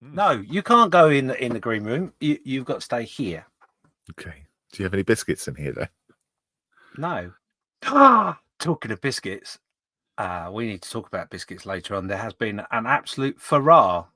No, you can't go in the green room. You've got to stay here. Okay. Do you have any biscuits in here, though? No. Talking of biscuits, we need to talk about biscuits later on. There has been an absolute furore.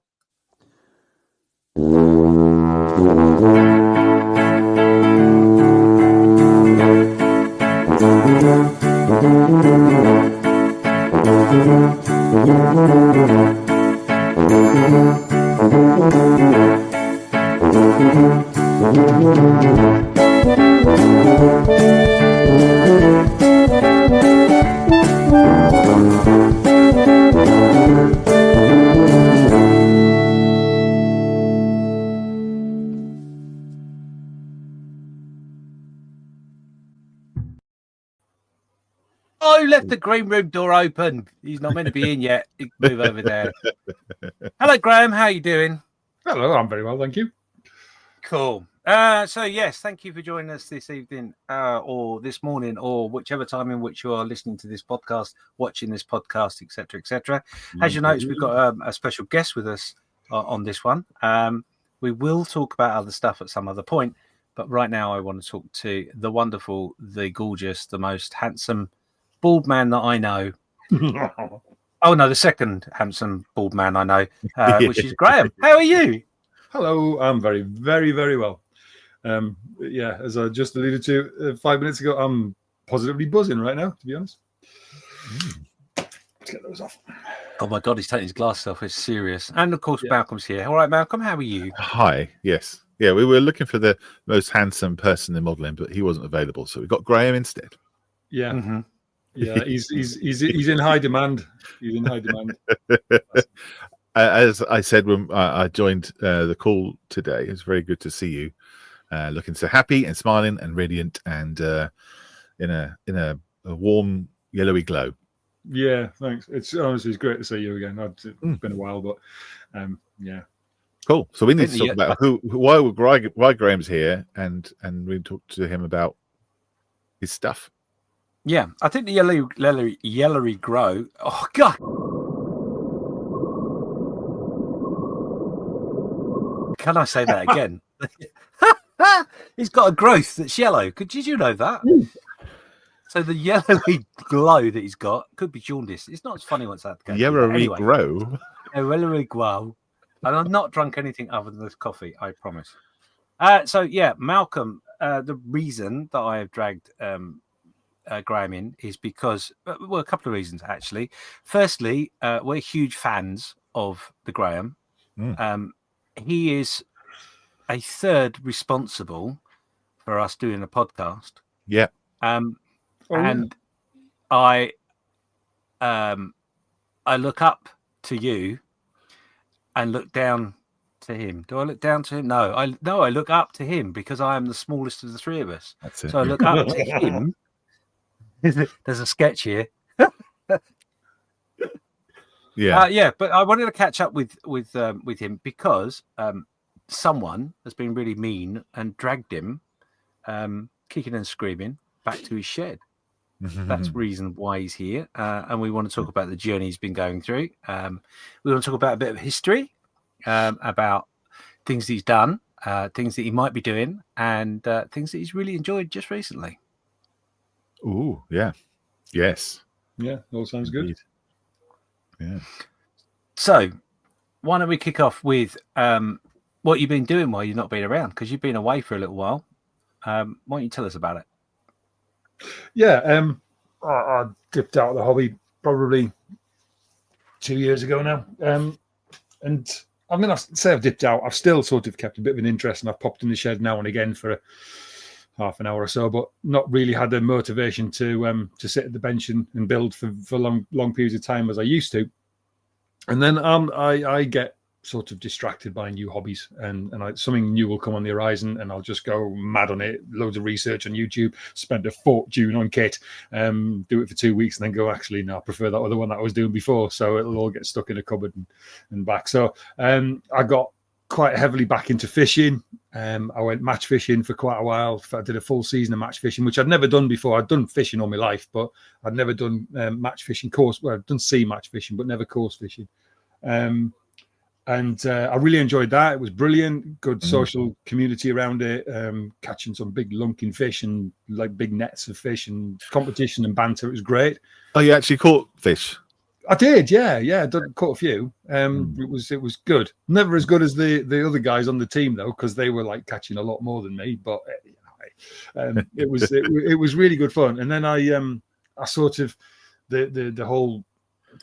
Oh, you left the green room door open. He's not meant to be in yet. Move over there. Hello, Graeme. How are you doing? Hello, I'm very well, thank you. Cool. So, yes, thank you for joining us this evening or this morning or whichever time in which you are listening to this podcast, watching this podcast, etc., etc. As you notice, we've got a special guest with us on this one. We will talk about other stuff at some other point, but right now I want to talk to the wonderful, the gorgeous, the most handsome bald man that I know. Oh, no, the second handsome bald man I know, which is Graeme. How are you? Hello, I'm very, very, very well. As I just alluded to 5 minutes ago, I'm positively buzzing right now, to be honest. Let's get those off. Oh, my God, he's taking his glasses off. It's serious. And, of course, Malcolm's here. All right, Malcolm, how are you? Hi, yes. Yeah, we were looking for the most handsome person in modelling, but he wasn't available, so we got Graeme instead. Yeah. Mm-hmm. Yeah, he's in high demand. He's in high demand. As I said when I joined the call today, it's very good to see you, looking so happy and smiling and radiant and in a warm yellowy glow. Yeah, thanks. It's great to see you again. It's been a while, but yeah. Cool. So we need to talk about why Graeme's here, and we talk to him about his stuff. Yeah, I think the yellowy grow. Oh God! Can I say that again? He's got a growth that's yellow. Did you know that? So the yellowy glow that he's got could be jaundice. It's not as funny once that goes. Yellowy grow. Yellowy glow. And I've not drunk anything other than this coffee. I promise. So yeah, Malcolm. The reason that I have dragged Graeme in is because, well, a couple of reasons actually. Firstly, we're huge fans of the Graeme. He is a third responsible for us doing a podcast. Yeah. And I look up to you and look down to him. Do I look down to him? No, I look up to him because I am the smallest of the three of us. That's it. So I look up to him. There's a sketch here. Yeah. But I wanted to catch up with him because someone has been really mean and dragged him, kicking and screaming, back to his shed. That's the reason why he's here, and we want to talk about the journey he's been going through. We want to talk about a bit of history, about things that he's done, things that he might be doing, and things that he's really enjoyed just recently. Ooh, yeah. Yes. Yeah, all sounds good. Yeah. So, why don't we kick off with what you've been doing while you've not been around? Because you've been away for a little while. Why don't you tell us about it? Yeah, I dipped out of the hobby probably 2 years ago now. And I mean, I say I've dipped out. I've still sort of kept a bit of an interest, and I've popped in the shed now and again for half an hour or so, but not really had the motivation to sit at the bench and build for long periods of time as I used to. And then I get sort of distracted by new hobbies, and something new will come on the horizon, and I'll just go mad on it. Loads of research on YouTube, spend a fortune on kit, do it for 2 weeks, and then go, actually, no, I prefer that other one that I was doing before. So it'll all get stuck in a cupboard and back. So I got quite heavily back into fishing. I went match fishing for quite a while. I did a full season of match fishing, which I'd never done before. I'd done fishing all my life, but I'd never done match fishing course. Well, I've done sea match fishing, but never course fishing. And I really enjoyed that. It was brilliant. Good social community around it. Catching some big lunking fish and like big nets of fish and competition and banter. It was great. Oh, you actually caught fish? I did, yeah. I caught a few. It was good. Never as good as the other guys on the team though, because they were like catching a lot more than me. But it was really good fun. And then I sort of the whole.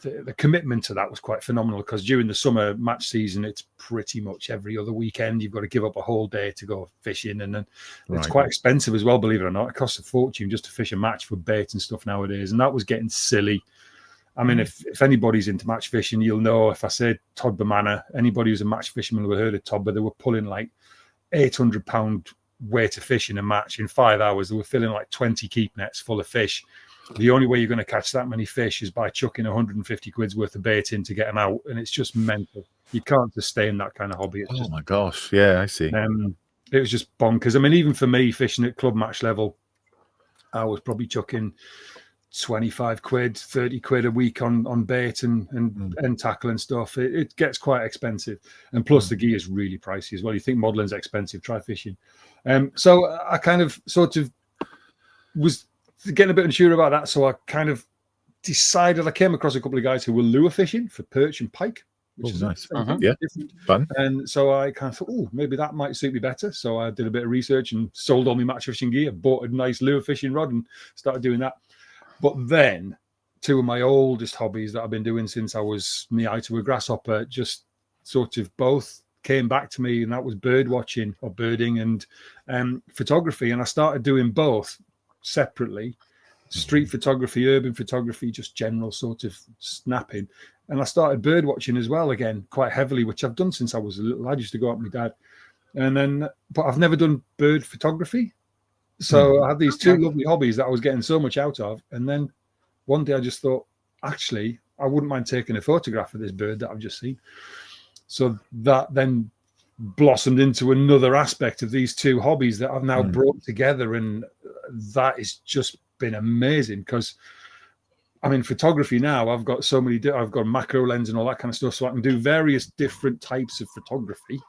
The commitment to that was quite phenomenal because during the summer match season, it's pretty much every other weekend. You've got to give up a whole day to go fishing, and then it's quite expensive as well, believe it or not. It costs a fortune just to fish a match for bait and stuff nowadays, and that was getting silly. I mean, if anybody's into match fishing, you'll know if I say Todber Manor, anybody who's a match fisherman will have heard of Todber. They were pulling like 800-pound weight of fish in a match in 5 hours. They were filling like 20 keep nets full of fish. The only way you're going to catch that many fish is by chucking 150 quid's worth of bait in to get them out, and it's just mental. You can't sustain that kind of hobby. It's my gosh, yeah, I see. It was just bonkers. I mean, even for me, fishing at club match level, I was probably chucking 25 quid, 30 quid a week on bait and end tackle and stuff. It gets quite expensive, and plus the gear is really pricey as well. You think modeling's expensive? Try fishing. So I kind of sort of was getting a bit unsure about that, so I kind of decided. I came across a couple of guys who were lure fishing for perch and pike, which is nice. Yeah, fun. And so I kind of thought, oh, maybe that might suit me better. So I did a bit of research and sold all my match fishing gear, bought a nice lure fishing rod, and started doing that. But then, two of my oldest hobbies that I've been doing since I was knee-high to a grasshopper just sort of both came back to me, and that was bird watching or birding and photography. And I started doing both separately: street photography, urban photography, just general sort of snapping. And I started bird watching as well, again, quite heavily, which I've done since I was a little lad. I used to go out with my dad. And then, but I've never done bird photography. So I had these two lovely hobbies that I was getting so much out of. And then one day I just thought, actually, I wouldn't mind taking a photograph of this bird that I've just seen. So that then blossomed into another aspect of these two hobbies that I've now brought together. And that has just been amazing because, I mean, photography now, I've got so many, I've got a macro lens and all that kind of stuff. So I can do various different types of photography,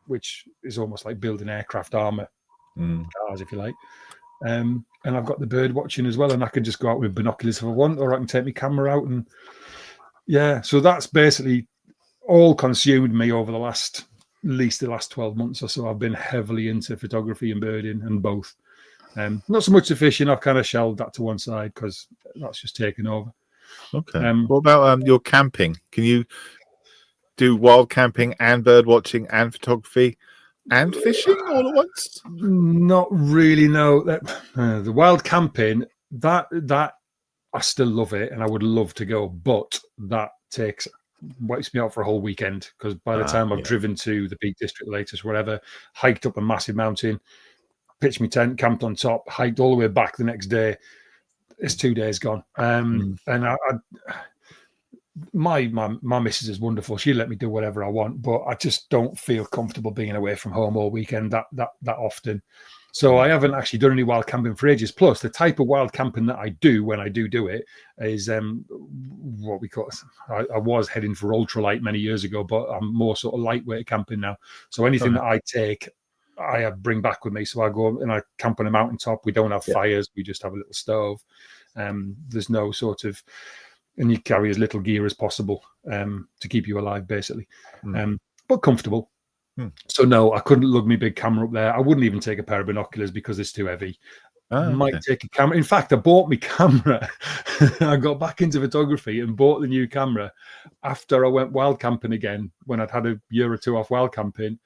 which is almost like building aircraft armor cars, if you like. And I've got the bird watching as well, and I can just go out with binoculars if I want, or I can take my camera out. And yeah, so that's basically all consumed me over the last 12 months or so. I've been heavily into photography and birding and both. Not so much the fishing. I've kind of shelved that to one side because that's just taken over. Okay. What about your camping? Can you do wild camping and bird watching and photography and fishing all at once? Not really, no. The wild camping, that I still love it, and I would love to go, but that wipes me out for a whole weekend because by the time I've driven to the Peak District latest, wherever, hiked up a massive mountain, pitched my tent, camped on top, hiked all the way back the next day, it's 2 days gone. And my missus is wonderful. She let me do whatever I want, but I just don't feel comfortable being away from home all weekend that often. So I haven't actually done any wild camping for ages. Plus, the type of wild camping that I do when I do it is what we call. I was heading for ultralight many years ago, but I'm more sort of lightweight camping now. So anything that I take, I bring back with me. So I go and I camp on a mountaintop. We don't have fires. We just have a little stove. There's no sort of, and you carry as little gear as possible to keep you alive, basically, but comfortable. So no, I couldn't lug my big camera up there. I wouldn't even take a pair of binoculars because it's too heavy. Might take a camera. In fact, I bought my camera. I got back into photography and bought the new camera after I went wild camping again, when I'd had a year or two off wild camping,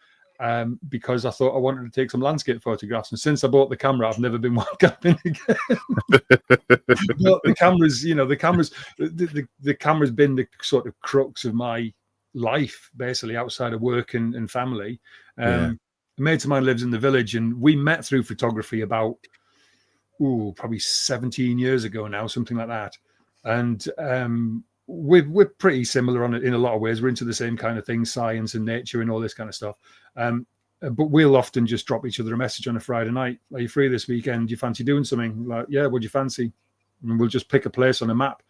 because I thought I wanted to take some landscape photographs. And since I bought the camera, I've never been wild camping again. But the camera's been the sort of crux of my life, basically, outside of work and family. A mate of mine lives in the village, and we met through photography about probably 17 years ago now, something like that. And we're pretty similar on it in a lot of ways. We're into the same kind of things, science and nature and all this kind of stuff. But we'll often just drop each other a message on a Friday night. Are you free this weekend? Do you fancy doing something? Like, yeah, what do you fancy? And we'll just pick a place on a map.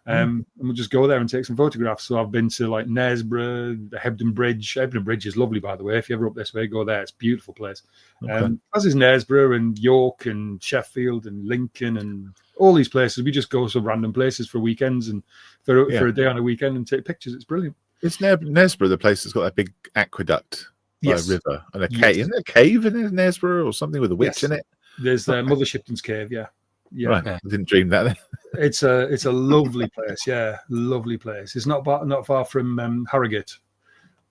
And we'll just go there and take some photographs. So I've been to like Knaresborough, the Hebden Bridge. Hebden Bridge is lovely, by the way. If you're ever up this way, go there. It's a beautiful place. As is Knaresborough and York and Sheffield and Lincoln and all these places. We just go to random places for weekends and for a day on a weekend and take pictures. It's brilliant. Is Knaresborough the place that's got that big aqueduct by a river and a cave? Isn't there a cave in Knaresborough or something with a witch in it? There's Mother Shipton's Cave, yeah. Right. I didn't dream that then. It's a lovely place, lovely place. It's not far from Harrogate.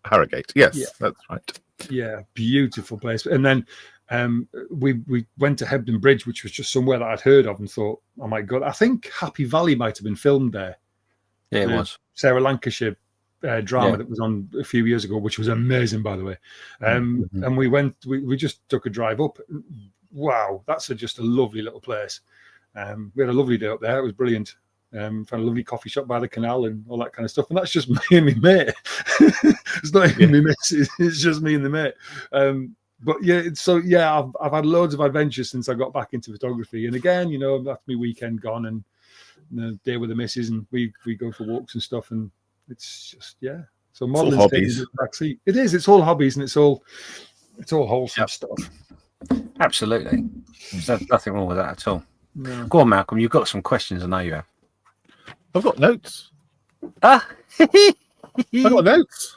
Harrogate, yes, that's right. Yeah, beautiful place. And then we went to Hebden Bridge, which was just somewhere that I'd heard of and thought, oh my God, I think Happy Valley might have been filmed there. Yeah, it was. Sarah Lancashire drama that was on a few years ago, which was amazing, by the way. And we went, we just took a drive up. Wow, that's just a lovely little place. We had a lovely day up there. It was brilliant. Found a lovely coffee shop by the canal and all that kind of stuff. And that's just me and my mate. It's not even me missus. It's just me and the mate. But I've had loads of adventures since I got back into photography. And again, that's my weekend gone and day with the missus, and we go for walks and stuff. And it's just So modeling's taking the back seat. It is. It's all hobbies and it's all wholesome stuff. Absolutely. There's nothing wrong with that at all. No. Go on, Malcolm. You've got some questions. I know you have. I've got notes. I've got notes.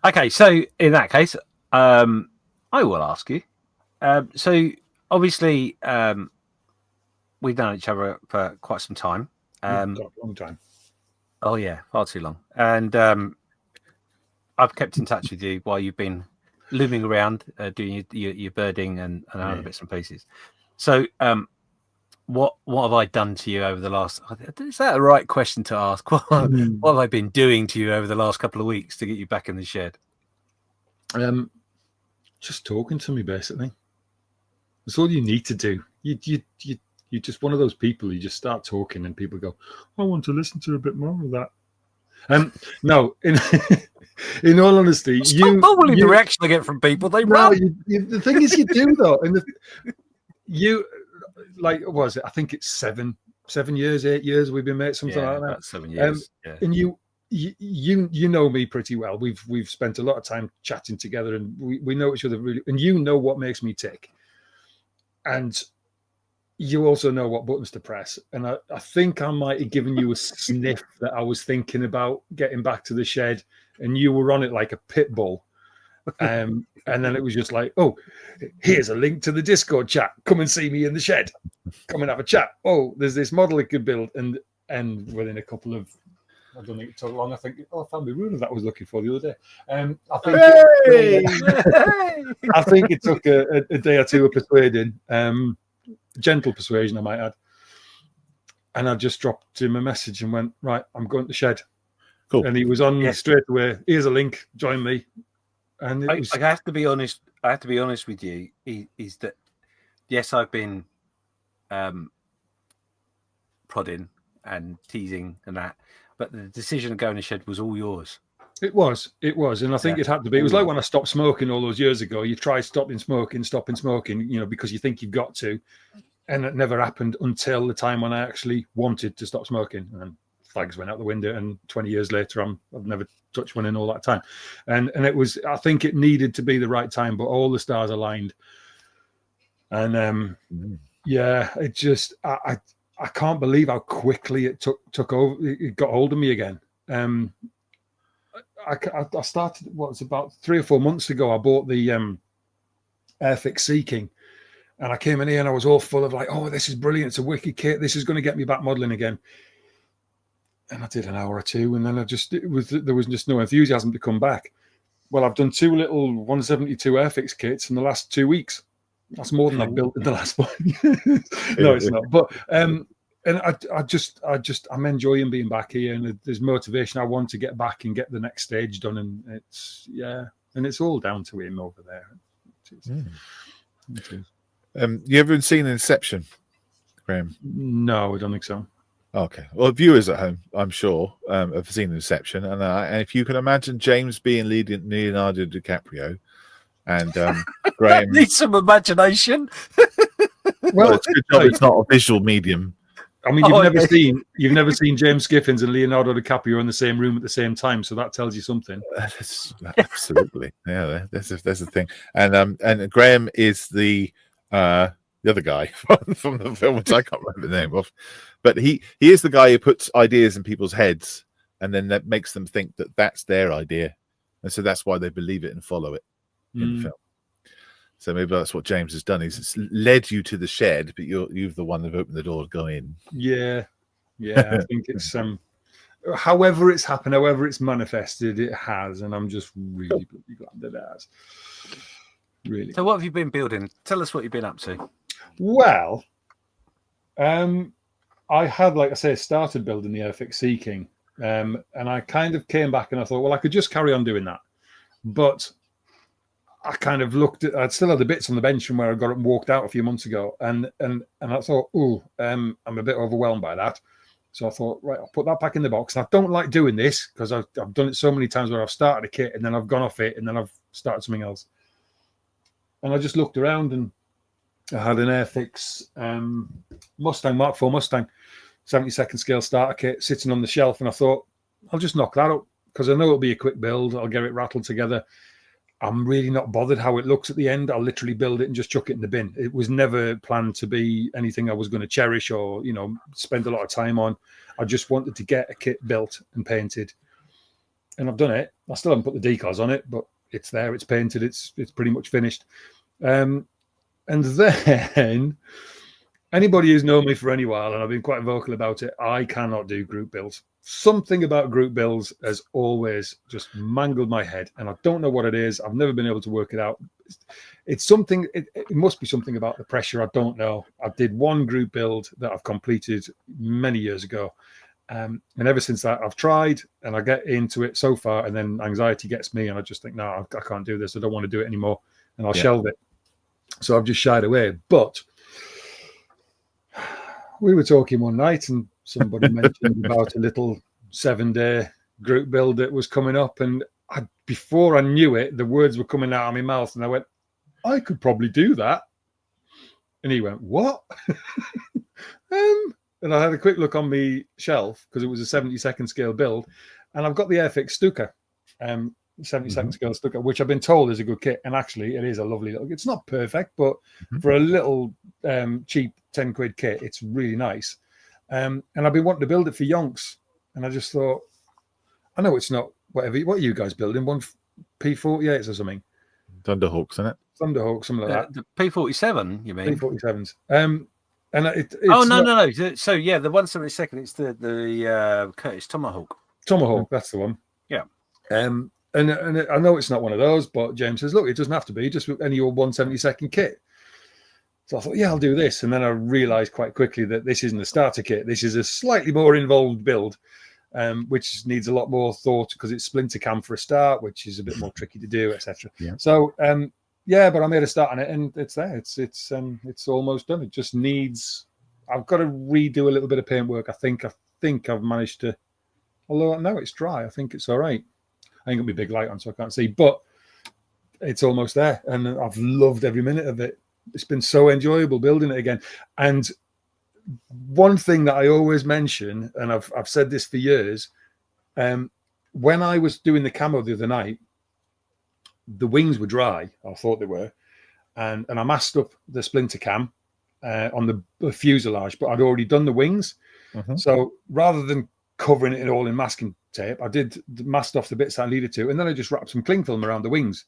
Okay, so in that case, I will ask you. So obviously, we've known each other for quite some time. A long time. Oh yeah, far too long. And I've kept in touch with you while you've been looming around, doing your birding and other bits and pieces. So, what have I done to you over the last? Is that the right question to ask? What have I been doing to you over the last couple of weeks to get you back in the shed? Just talking to me, basically. That's all you need to do. You're just one of those people. You just start talking, and people go, "I want to listen to a bit more of that." No, in all honesty, the reaction I get from people, they run. The thing is, you do though, and what was it? I think it's 7 years, 8 years we've been mates, something like that. About 7 years. And you know me pretty well. We've spent a lot of time chatting together, and we know each other really. And you know what makes me tick, and you also know what buttons to press. And I think I might have given you a sniff that I was thinking about getting back to the shed, and you were on it like a pit bull. And then it was just like, oh, here's a link to the Discord chat. Come and see me in the shed. Come and have a chat. Oh, there's this model it could build. And within a couple of, I don't think it took long. I think, I found the ruler that I was looking for the other day. I think it took a day or two of persuading, gentle persuasion, I might add. And I just dropped him a message and went, right, I'm going to the shed. Cool. And he was on straight away. Here's a link. Join me. And I have to be honest. I have to be honest with you. Is that yes, I've been prodding and teasing and that, but the decision of going to shed was all yours. It was, and I think it had to be. It was like when I stopped smoking all those years ago. You try stopping smoking, because you think you've got to, and it never happened until the time when I actually wanted to stop smoking, and flags went out the window. And 20 years later, I've never touched one in all that time, and it was. I think it needed to be the right time, but all the stars aligned, and it just I can't believe how quickly it took over. It got hold of me again. I started, about 3 or 4 months ago, I bought the Airfix Sea King, and I came in here and I was all full of like, oh, this is brilliant. It's a wicked kit. This is going to get me back modelling again. And I did an hour or two, and then there was just no enthusiasm to come back. Well, I've done 2 little 172 Airfix kits in the last 2 weeks. That's more than I've built in the last one. No, it's not. But and I'm enjoying being back here, and there's motivation. I want to get back and get the next stage done, and it's all down to him over there. It is. You ever seen Inception, Graeme? No, I don't think so. Okay. Well, viewers at home, I'm sure, have seen Inception, and if you can imagine James being Leonardo DiCaprio, and Graeme needs some imagination. Well, it's a good job it's not a visual medium. I mean, you've never seen James Skiffins and Leonardo DiCaprio in the same room at the same time, so that tells you something. Absolutely, yeah. That's the thing. And Graeme is the other guy from the film, which I can't remember the name of, but he is the guy who puts ideas in people's heads, and then that makes them think that that's their idea, and so that's why they believe it and follow it in the film. So maybe that's what James has done. He's led you to the shed, but you're the one that opened the door to go in. Yeah. I think it's however it's happened, however it's manifested, it has, and I'm just really glad that it has. Really. So what have you been building? Tell us what you've been up to. Well, I had, like I say, started building the Airfix Sea King, and I kind of came back and I thought, well, I could just carry on doing that, but I kind of looked at, I'd still had the bits on the bench from where I got it and walked out a few months ago. And I thought, I'm a bit overwhelmed by that. So I thought, right, I'll put that back in the box. And I don't like doing this because I've done it so many times where I've started a kit and then I've gone off it and then I've started something else. And I just looked around and I had an Airfix Mustang, Mark IV Mustang, 72nd scale starter kit sitting on the shelf. And I thought, I'll just knock that up because I know it'll be a quick build. I'll get it rattled together. I'm really not bothered how it looks at the end. I'll literally build it and just chuck it in the bin. It was never planned to be anything I was going to cherish or, spend a lot of time on. I just wanted to get a kit built and painted. And I've done it. I still haven't put the decals on it, but it's there. It's painted. It's pretty much finished. And then anybody who's known me for any while, and I've been quite vocal about it, I cannot do group builds. Something about group builds has always just mangled my head, and I don't know what it is. I've never been able to work it out. It's something, it must be something about the pressure. I don't know. I did one group build that I've completed many years ago. And ever since that, I've tried and I get into it so far, and then anxiety gets me, and I just think, no, I can't do this. I don't want to do it anymore, and I'll shelve it. So I've just shied away. But we were talking one night, and somebody mentioned about a little 7-day group build that was coming up, and before I knew it, the words were coming out of my mouth, and I went, I could probably do that. And he went, what? And I had a quick look on my shelf because it was a 72nd scale build, and I've got the Airfix Stuka, 72nd scale Stuka, which I've been told is a good kit, and actually it is a lovely little. It's not perfect, but for a little cheap 10 quid kit, it's really nice. And I've been wanting to build it for yonks, and I just thought, I know it's not whatever. What are you guys building? One P48s or something? Thunderhawks, isn't it? Thunderhawk, something like that. The P47, you mean? P47s. And it's no. So yeah, the 172nd. It's the Curtis Tomahawk. Tomahawk, that's the one. Yeah. And I know it's not one of those, but James says, look, it doesn't have to be just any old 172nd kit. So I thought, yeah, I'll do this. And then I realized quite quickly that this isn't a starter kit. This is a slightly more involved build, which needs a lot more thought because it's splinter cam for a start, which is a bit more tricky to do, etc. Yeah. So, but I made a start on it, and it's there. It's almost done. It just needs. I've got to redo a little bit of paintwork. I think I've managed to. Although now it's dry, I think it's all right. I ain't got my big light on, so I can't see, but it's almost there, and I've loved every minute of it. It's been so enjoyable building it again. And one thing that I always mention, and I've said this for years, when I was doing the camo the other night, the wings were dry. I thought they were, and I masked up the splinter cam on the fuselage, but I'd already done the wings. So rather than covering it all in masking tape, I did masked off the bits I needed to, and then I just wrapped some cling film around the wings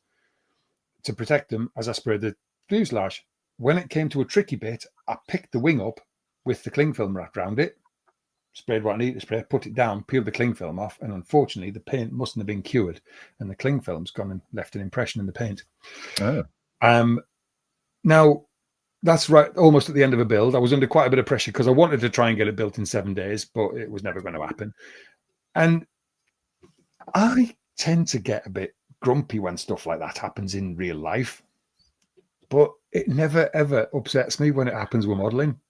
to protect them as I sprayed the fuselage. When it came to a tricky bit, I picked the wing up with the cling film wrapped around it, sprayed what I needed to spray, put it down, peeled the cling film off, and unfortunately the paint mustn't have been cured, and the cling film's gone and left an impression in the paint. Now that's right, almost at the end of a build. I was under quite a bit of pressure because I wanted to try and get it built in 7 days, but it was never going to happen. And I tend to get a bit grumpy when stuff like that happens in real life, but it never ever upsets me when it happens with modeling.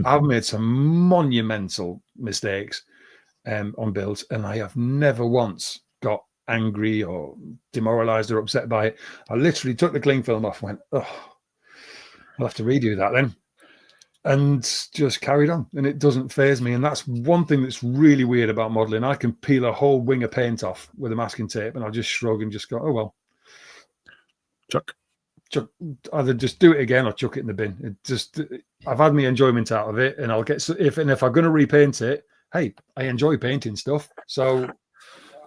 I've made some monumental mistakes on builds, and I have never once got angry or demoralized or upset by it. I literally took the cling film off and went, oh, I'll have to redo that then. and just carried on, and it doesn't faze me. And that's one thing that's really weird about modeling. I can peel a whole wing of paint off with a masking tape, and I'll just shrug and just go, oh well, Chuck. Either just do it again or chuck it in the bin. I've had my enjoyment out of it, and I'll get if I'm going to repaint it, hey, I enjoy painting stuff, so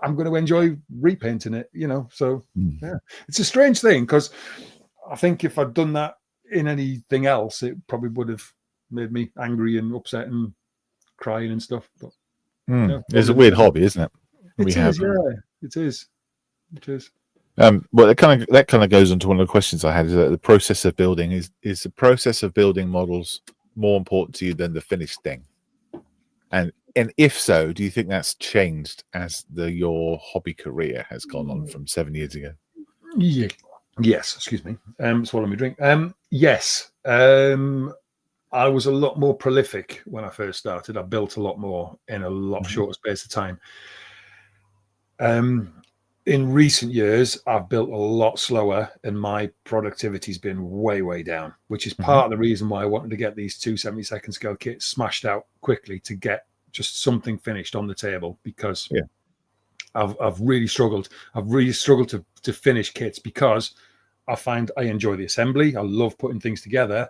I'm going to enjoy repainting it, So yeah, it's a strange thing, because I think if I'd done that in anything else, it probably would have made me angry and upset and crying and stuff. But it's a weird hobby, isn't it? It is. Well, that kind of goes into one of the questions I had. Is that the process of building is the process of building models more important to you than the finished thing? And if so, do you think that's changed as your hobby career has gone on from 7 years ago? Yeah. Yes. Excuse me. Swallow my drink. Yes. I was a lot more prolific when I first started. I built a lot more in a lot shorter space of time. In recent years, I've built a lot slower, and my productivity's been way, way down, which is part of the reason why I wanted to get these 2 70-second scale kits smashed out quickly to get just something finished on the table, because I've really struggled. I've really struggled to finish kits, because I find I enjoy the assembly. I love putting things together.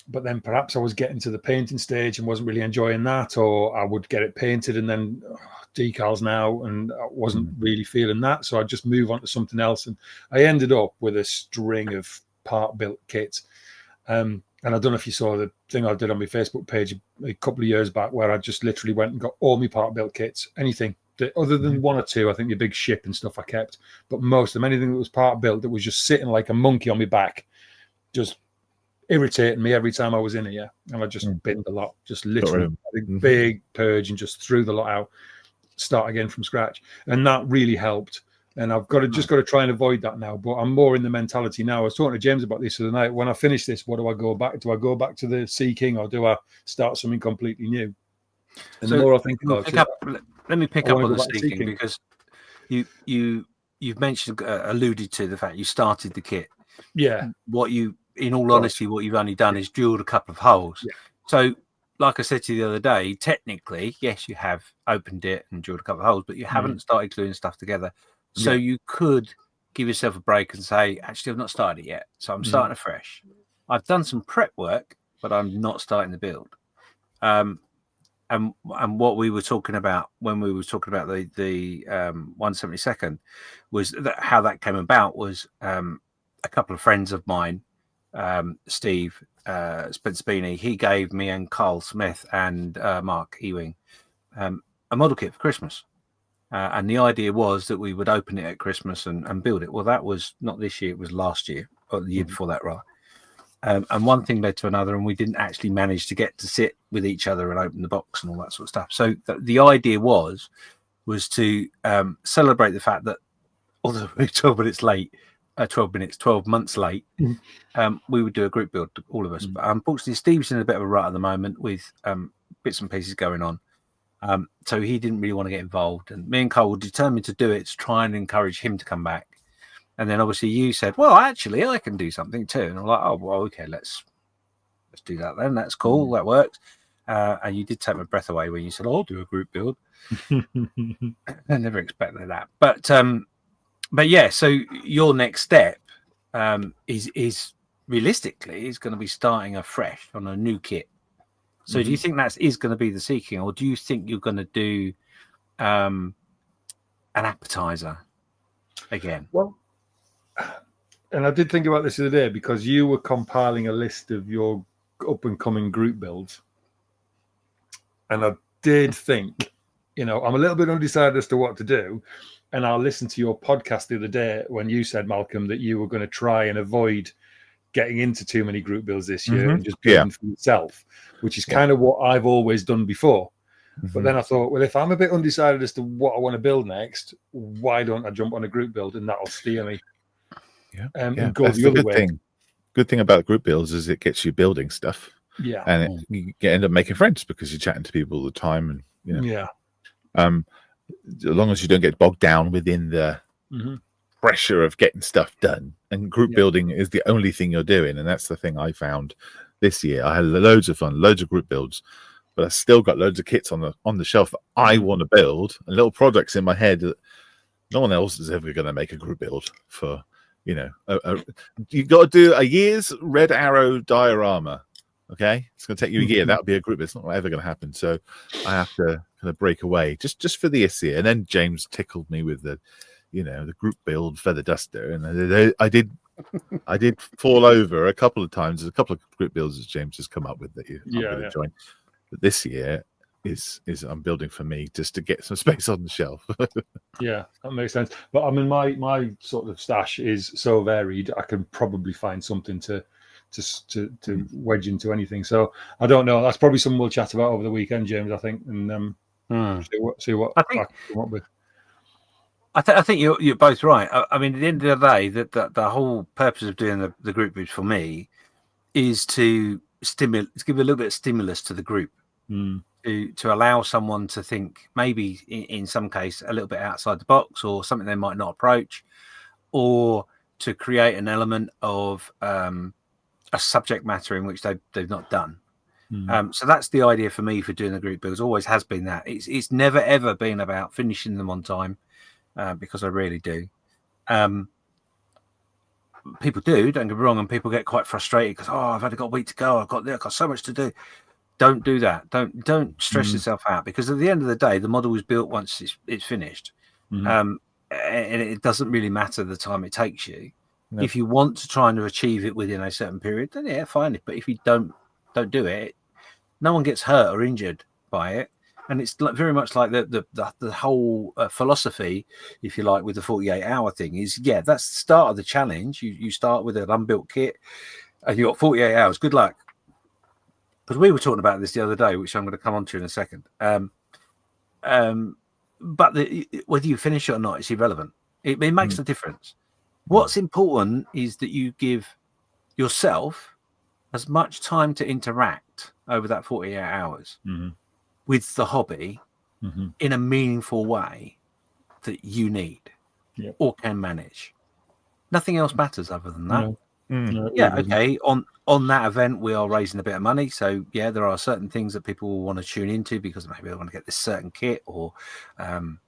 But then perhaps I was getting to the painting stage and wasn't really enjoying that, or I would get it painted and then decals now, and I wasn't really feeling that. So I'd just move on to something else. And I ended up with a string of part-built kits. And I don't know if you saw the thing I did on my Facebook page a couple of years back, where I just literally went and got all my part-built kits, anything. Other than one or two, I think the big ship and stuff I kept. But most of them, anything that was part-built that was just sitting like a monkey on my back, just irritating me every time I was in here, and I just binned a lot, just literally a big purge and just threw the lot out, start again from scratch, and that really helped. And I've got to try and avoid that now. But I'm more in the mentality now. I was talking to James about this the other night. When I finish this, what do I go back? Do I go back to the Sea King, or do I start something completely new? And the more I think about it, let me pick up on the Sea King, because you've mentioned, alluded to the fact you started the kit. Yeah. In all honesty, what you've only done is drilled a couple of holes. Yeah. So, like I said to you the other day, technically, yes, you have opened it and drilled a couple of holes, but you haven't started gluing stuff together. So you could give yourself a break and say, actually, I've not started it yet, so I'm starting afresh. I've done some prep work, but I'm not starting the build. And what we were talking about when we were talking about the 172nd was that how that came about was a couple of friends of mine, Steve Spencer-Beanie, he gave me and Carl Smith and Mark Ewing a model kit for Christmas. And the idea was that we would open it at Christmas and build it. Well, that was not this year, it was last year, or the year before that, right? And one thing led to another, and we didn't actually manage to get to sit with each other and open the box and all that sort of stuff. So the idea was to celebrate the fact that, although we're 12 minutes late, 12 months late, we would do a group build, all of us. But unfortunately, Steve's in a bit of a rut at the moment with bits and pieces going on. So he didn't really want to get involved. And me and Cole were determined to do it to try and encourage him to come back. And then obviously you said, well, actually, I can do something too. And I'm like, oh, well, okay, let's do that then. That's cool. That works. And you did take my breath away when you said, I'll do a group build. I never expected that. But yeah, so your next step is realistically is going to be starting afresh on a new kit. So do you think that is going to be the Sea King, or do you think you're going to do an appetizer again? Well, and I did think about this the other day, because you were compiling a list of your up and coming group builds, and I did think, I'm a little bit undecided as to what to do. And I listened to your podcast the other day when you said, Malcolm, that you were going to try and avoid getting into too many group builds this year and just building for yourself, which is kind of what I've always done before. But then I thought, well, if I'm a bit undecided as to what I want to build next, why don't I jump on a group build, and that'll steer me and go the other way. Good thing about group builds is it gets you building stuff. Yeah. And you end up making friends because you're chatting to people all the time. And, as long as you don't get bogged down within the pressure of getting stuff done, and group building is the only thing you're doing. And that's the thing I found this year. I had loads of fun, loads of group builds, but I still got loads of kits on the shelf that I want to build, and little projects in my head that no one else is ever going to make a group build for. You know, you got to do a year's Red Arrow diorama. Okay, it's going to take you a year. That would be a group. It's not ever going to happen. So I have to kind of break away just for this year. And then James tickled me with the group build feather duster, and I did fall over a couple of times. There's a couple of group builds that James has come up with that I'm going to join. But this year is I'm building for me just to get some space on the shelf. Yeah, that makes sense. But I mean, my sort of stash is so varied. I can probably find something to wedge into anything. So I don't know. That's probably something we'll chat about over the weekend, James. I think, and see what I can come up with. I think you're both right. I mean, at the end of the day, that the whole purpose of doing the group groups for me is to give a little bit of stimulus to the group. To allow someone to think maybe in some case a little bit outside the box, or something they might not approach, or to create an element of a subject matter in which they've not done. So that's the idea for me for doing the group builds. Always has been that. It's never ever been about finishing them on time, because I really do. People do, don't get me wrong, and people get quite frustrated because I've only got a week to go. I've got so much to do. Don't do that. Don't stress yourself out, because at the end of the day, the model is built once it's finished, and it doesn't really matter the time it takes you. No. If you want to try and achieve it within a certain period, then fine. But if you don't do it, no one gets hurt or injured by it, and it's very much like the whole philosophy, if you like, with the 48-hour thing is that's the start of the challenge. You start with an unbuilt kit, and you got 48 hours. Good luck. Because we were talking about this the other day, which I'm going to come on to in a second. But whether you finish it or not, it's irrelevant. It makes no difference. What's important is that you give yourself as much time to interact over that 48 hours with the hobby in a meaningful way that you need or can manage. Nothing else matters other than that. No. Okay. On that event, we are raising a bit of money. So, there are certain things that people will want to tune into because maybe they want to get this certain kit, or, want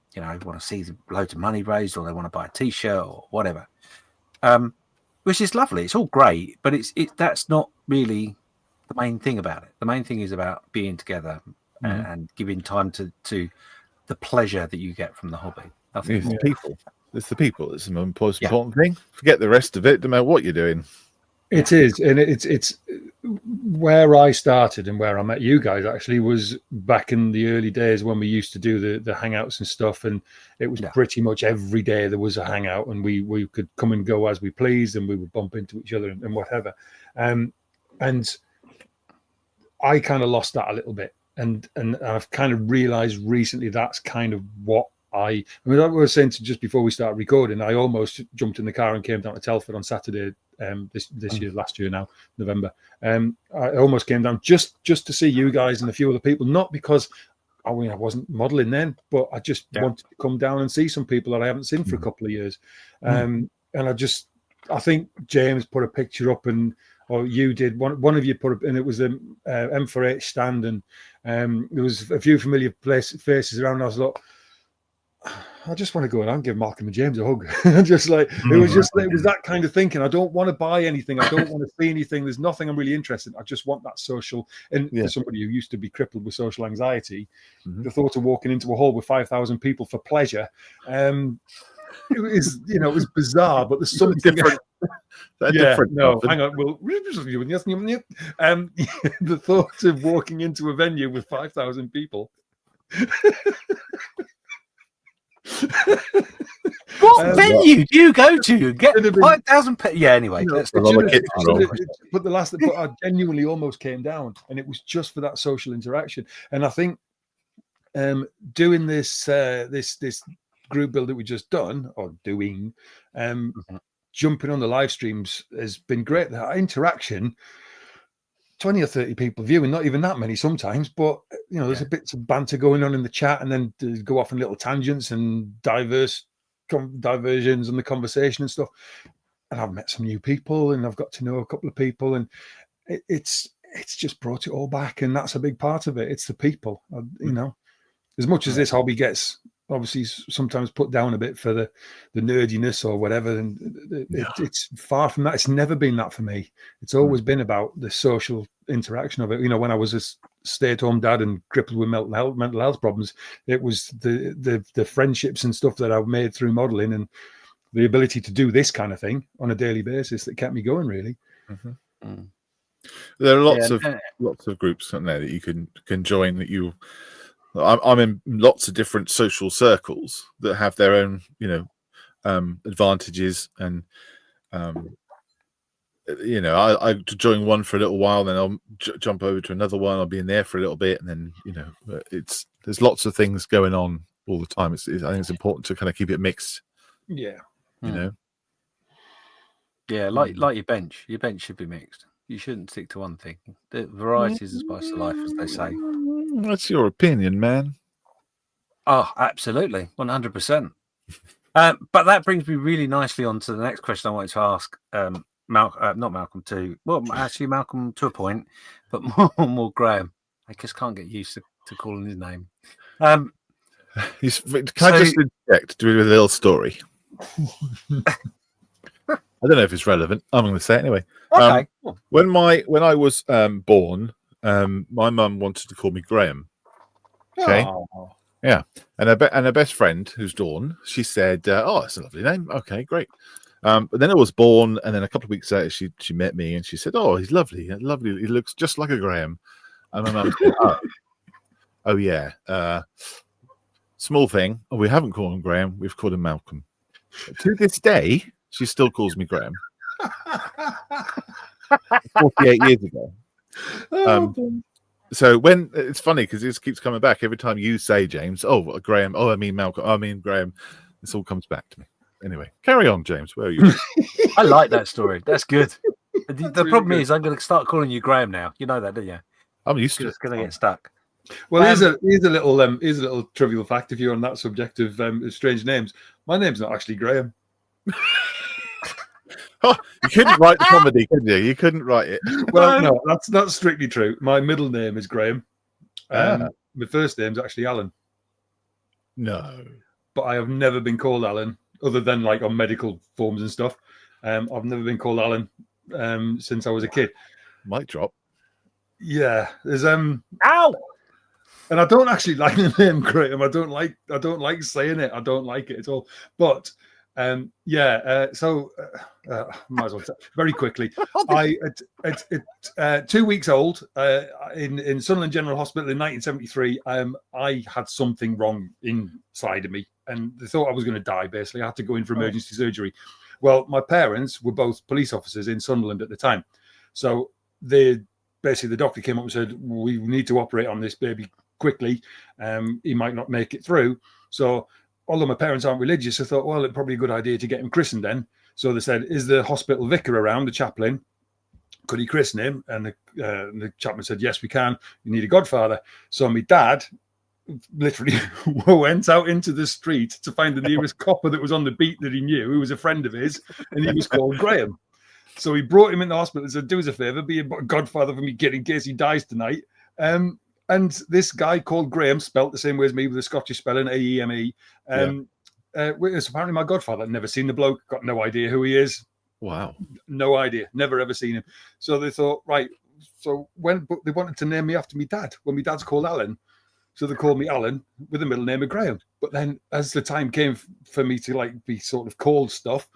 to see loads of money raised, or they want to buy a T-shirt or whatever, which is lovely. It's all great, but that's not really the main thing about it. The main thing is about being together and giving time to the pleasure that you get from the hobby. I think it's the people. It's the people. It's the most important thing. Forget the rest of it. No matter what you're doing. It is, and it's where I started and where I met you guys actually was back in the early days when we used to do the hangouts and stuff, and it was pretty much every day there was a hangout, and we could come and go as we pleased, and we would bump into each other and whatever. And I kind of lost that a little bit, and I've kind of realized recently that's kind of what I mean, I was saying just before we started recording, I almost jumped in the car and came down to Telford on Saturday. Last year now, November. I almost came down just to see you guys and a few other people, not because I wasn't modeling then, but I just wanted to come down and see some people that I haven't seen for a couple of years. And I think James put a picture up, or you did, one of you put up, and it was the M4H stand, and there was a few familiar faces around. I was like, I just want to go and give Malcolm and James a hug. Just like it was that kind of thinking. I don't want to buy anything. I don't want to see anything. There's nothing I'm really interested in. I just want that social. And for somebody who used to be crippled with social anxiety, the thought of walking into a hall with 5,000 people for pleasure, it was bizarre. But there's something different. Different. No, hang on. Well, the thought of walking into a venue with 5,000 people. What venue do you go to? Get 5,000. Anyway, but I genuinely almost came down, and it was just for that social interaction. And I think doing this group build that we just done, or doing, jumping on the live streams has been great. That interaction. 20 or 30 people viewing, not even that many sometimes, but there's a bit of banter going on in the chat, and then to go off on little tangents and diversions in the conversation and stuff. And I've met some new people, and I've got to know a couple of people, and it's it's just brought it all back, and that's a big part of it. It's the people, as much as this hobby gets obviously sometimes put down a bit for the nerdiness or whatever, and it's far from that. It's never been that for me. It's always been about the social interaction of it. When I was a stay-at-home dad and crippled with mental health problems, it was the friendships and stuff that I've made through modeling and the ability to do this kind of thing on a daily basis that kept me going, really. There are lots of groups on there that you can join. That I'm in lots of different social circles that have their own, advantages, and I join one for a little while, then I'll jump over to another one. I'll be in there for a little bit, and then there's lots of things going on all the time. I think it's important to kind of keep it mixed. Yeah, Yeah, like your bench. Your bench should be mixed. You shouldn't stick to one thing. The variety is the spice of life, as they say. That's your opinion, man. Oh, absolutely, 100%. But that brings me really nicely on to the next question I wanted to ask. Malcolm to a point, but more Graeme. I just can't get used to calling his name. Can I just interject with a little story? I don't know if it's relevant. I'm going to say it anyway. Okay. When I was born, my mum wanted to call me Graeme. Okay. Oh. Yeah, and her best friend, who's Dawn, she said, "Oh, that's a lovely name. Okay, great." But then I was born, and then a couple of weeks later, she met me, and she said, "Oh, he's lovely. Lovely. He looks just like a Graeme." And my mum said, "Oh yeah. Small thing. We haven't called him Graeme. We've called him Malcolm. To this day, she still calls me Graeme." 48 years ago. So when it's funny because this keeps coming back every time you say James, Graeme, I mean Malcolm, I mean Graeme, this all comes back to me. Anyway, carry on, James. Where are you? I like that story. That's good. The problem is I'm going to start calling you Graeme now. You know that, don't you? I'm used to it. It's going to get stuck. Well, here's a little trivial fact. If you're on that subject of strange names, my name's not actually Graeme. Oh, you couldn't write the comedy, could you? You couldn't write it. Well, no, that's not strictly true. My middle name is Graeme. My first name's actually Alan. No. But I have never been called Alan, other than like on medical forms and stuff. I've never been called Alan since I was a kid. Mic drop. Yeah. There's Ow! And I don't actually like the name Graeme. I don't like saying it. I don't like it at all. But so might as well very quickly. At 2 weeks old, in Sunderland General Hospital in 1973, I had something wrong inside of me, and they thought I was going to die. Basically, I had to go in for emergency surgery. Well, my parents were both police officers in Sunderland at the time, so the doctor came up and said, "We need to operate on this baby quickly. He might not make it through." So, although my parents aren't religious, I thought, well, it'd probably be a good idea to get him christened then. So they said, "Is the hospital vicar around, the chaplain? Could he christen him?" And the chaplain said, "Yes, we can. You need a godfather." So my dad literally went out into the street to find the nearest copper that was on the beat that he knew, who was a friend of his, and he was called Graeme. So he brought him in the hospital and said, "Do us a favour, be a godfather for me kid in case he dies tonight." And this guy called Graeme, spelt the same way as me with a Scottish spelling, A-E-M-E, was apparently my godfather. I'd never seen the bloke, got no idea who he is. Wow. No idea, never ever seen him. So they thought, right, but they wanted to name me after my dad, when my dad's called Alan. So they called me Alan with the middle name of Graeme. But then as the time came for me to be sort of called stuff,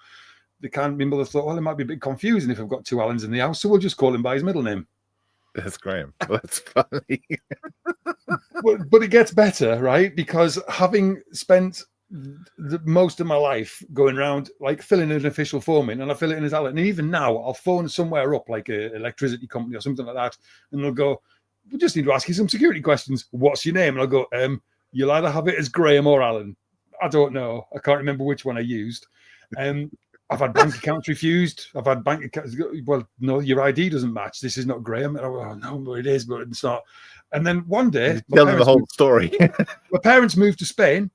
my mother thought, well, it might be a bit confusing if I've got two Alans in the house, so we'll just call him by his middle name. That's Graeme. That's funny. But it gets better, right? Because having spent most of my life going around, filling an official form in, and I fill it in as Alan. And even now, I'll phone somewhere up, like an electricity company or something like that, and they'll go, "We just need to ask you some security questions. What's your name?" And I'll go, "You'll either have it as Graeme or Alan." I don't know. I can't remember which one I used. I've had bank accounts refused. I've had bank accounts. Well, no, your ID doesn't match. This is not Graeme. And I go, "Oh, no, but it is, but it's not." And then one day, tell them the whole story. My parents moved to Spain,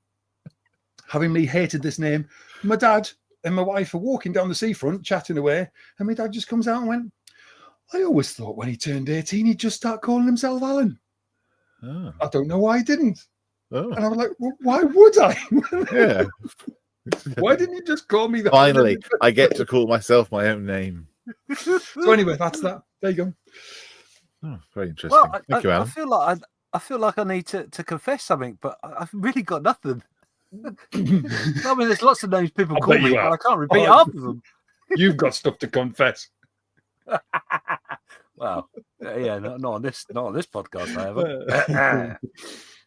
having me hated this name. My dad and my wife are walking down the seafront, chatting away, and my dad just comes out and went, I always thought when he turned 18, he'd just start calling himself Alan. Oh. I don't know why he didn't. Oh. And I was like, well, why would I? Yeah. Why didn't you just call me that? Finally, I get to call myself my own name. So anyway, that's that. There you go. Oh, very interesting. Well, Thank you, Alan. I feel like I need to confess something, but I've really got nothing. I mean, there's lots of names people I call bet me, you but have. I can't repeat half of them. You've got stuff to confess. Well, yeah, not on this podcast, I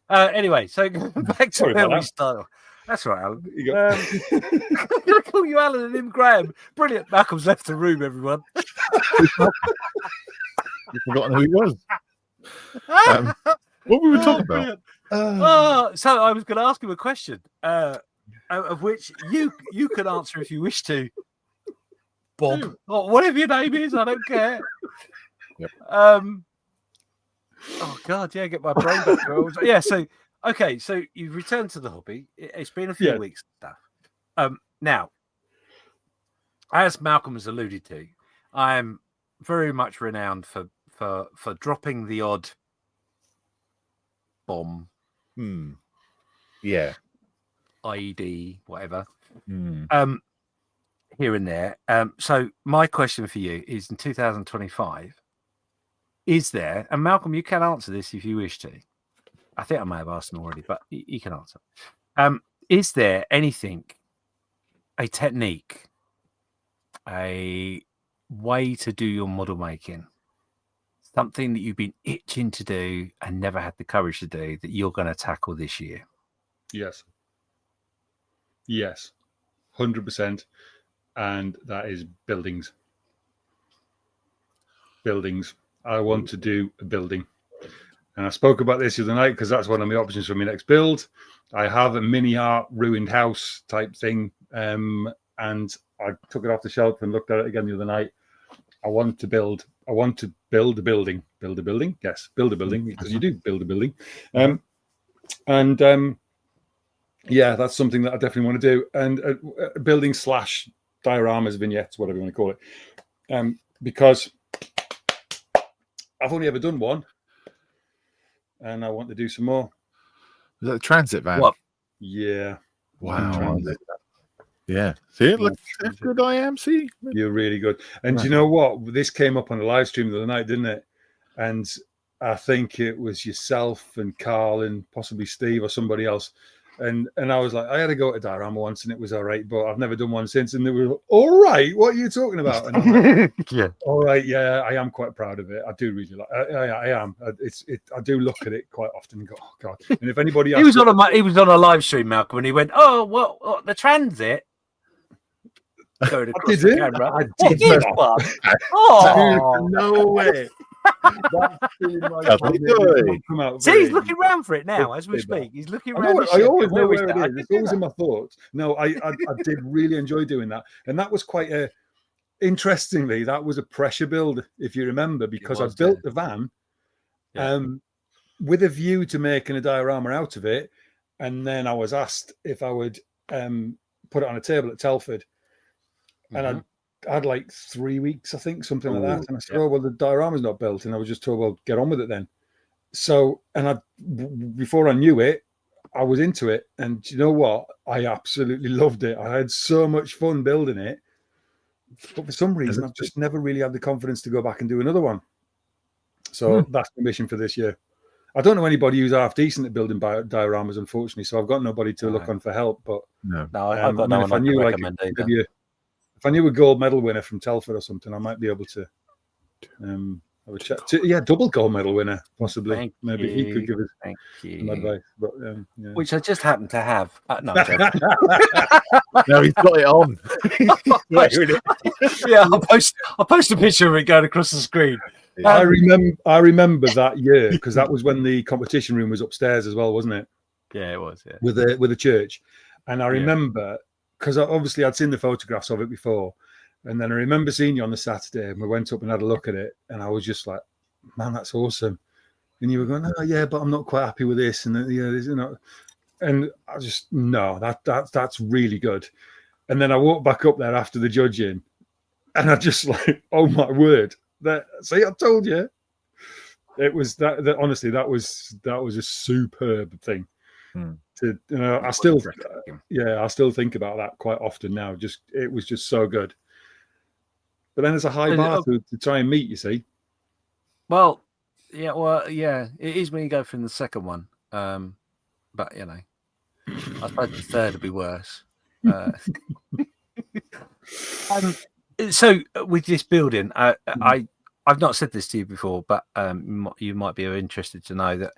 haven't. Anyway, so back to Sorry where about we that. started. That's right, Alan. There you go. I'm going to call you Alan and him Graeme. Brilliant. Malcolm's left the room, everyone. You've forgotten who he was. What were we talking about? So I was going to ask him a question, of which you can answer if you wish to, Bob, or whatever your name is. I don't care. Yep. Oh God, yeah, get my brain back. Yeah, so okay, so you've returned to the hobby. It's been a few weeks and stuff. Now, as Malcolm has alluded to, I am very much renowned for dropping the odd bomb, Yeah. IED, whatever, Mm. here and there. So my question for you is: in 2025, is there? And Malcolm, you can answer this if you wish to. I think I may have asked him already, but you can answer. Is there anything, a technique, a way to do your model making, something that you've been itching to do and never had the courage to do, that you're going to tackle this year? Yes. 100%. And that is buildings. I want to do a building. And I spoke about this the other night because that's one of my options for my next build. I have a mini art ruined house type thing. And I took it off the shelf and looked at it again the other night. I want to build a building. Build a building? Yes, build a building, because you do build a building. Yeah, that's something that I definitely want to do. And building / dioramas, vignettes, whatever you want to call it. Because I've only ever done one, and I want to do some more. Is that a transit van? What? Yeah. Wow. Yeah. See, look how good I am. See, You're really good. And do you know what? This came up on a live stream the other night, didn't it? And I think it was yourself and Carl and possibly Steve or somebody else. And I was like, I had to go to diorama once and it was all right, but I've never done one since. And they were all right. What are you talking about? And I'm like, Yeah. All right. Yeah, I am quite proud of it. I do really like. I am. I do look at it quite often and go, oh God. And if anybody He was on a live stream, Malcolm, and he went, "Oh, well, the transit." Going across the camera. I did not. Oh, No way. see, he's looking around for it now as we speak. He's looking around. I always know where it is. It's always in my thoughts. No, I did really enjoy doing that, and that was quite a. Interestingly, that was a pressure build, if you remember, because I built the van, with a view to making a diorama out of it, and then I was asked if I would put it on a table at Telford, and I had like 3 weeks, I think, something like that. And I said, "Oh well, the diorama's not built," and I was just told, "Well, get on with it then." So, and before I knew it, I was into it, and you know what? I absolutely loved it. I had so much fun building it, but for some reason, I've just never really had the confidence to go back and do another one. So that's the mission for this year. I don't know anybody who's half decent at building dioramas, unfortunately. So I've got nobody to look on for help. But I've got no one I can recommend either. If I knew a gold medal winner from Telford or something, I might be able to have a chat. Double gold medal winner, possibly. Maybe he could give us some advice. But, which I just happen to have. No, no, he's got it on. I'll post a picture of it going across the screen. I remember that year because that was when the competition room was upstairs as well, wasn't it? Yeah, it was. Yeah, with a church, and I remember. Because obviously I'd seen the photographs of it before. And then I remember seeing you on the Saturday and we went up and had a look at it. And I was just like, man, that's awesome. And you were going, oh, yeah, but I'm not quite happy with this. And, and I just, no, that's really good. And then I walked back up there after the judging and I just like, oh, my word, See, I told you. It was that. Honestly, that was a superb thing. To I still think about that quite often now. It was just so good. But then it's a high bar to try and meet. You see. Well, it is when you go from the second one. But I suppose the third would be worse. So with this building, I've not said this to you before, but you might be interested to know that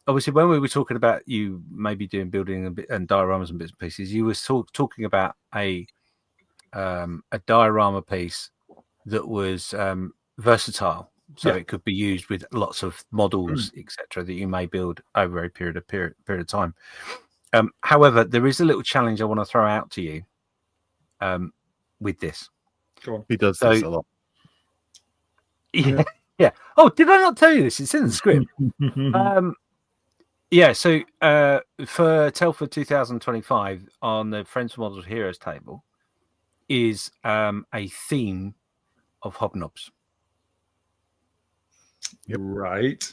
obviously when we were talking about you maybe doing building and dioramas and bits and pieces, you were talking about a diorama piece that was versatile, so it could be used with lots of models, etc., that you may build over a period of time. However, there is a little challenge I want to throw out to you with this. Go on. He does this a lot. Yeah. Oh, did I not tell you this? It's in the script. So for Telford 2025 on the Friends for Models Heroes table is a theme of hobnobs. Yep. Right.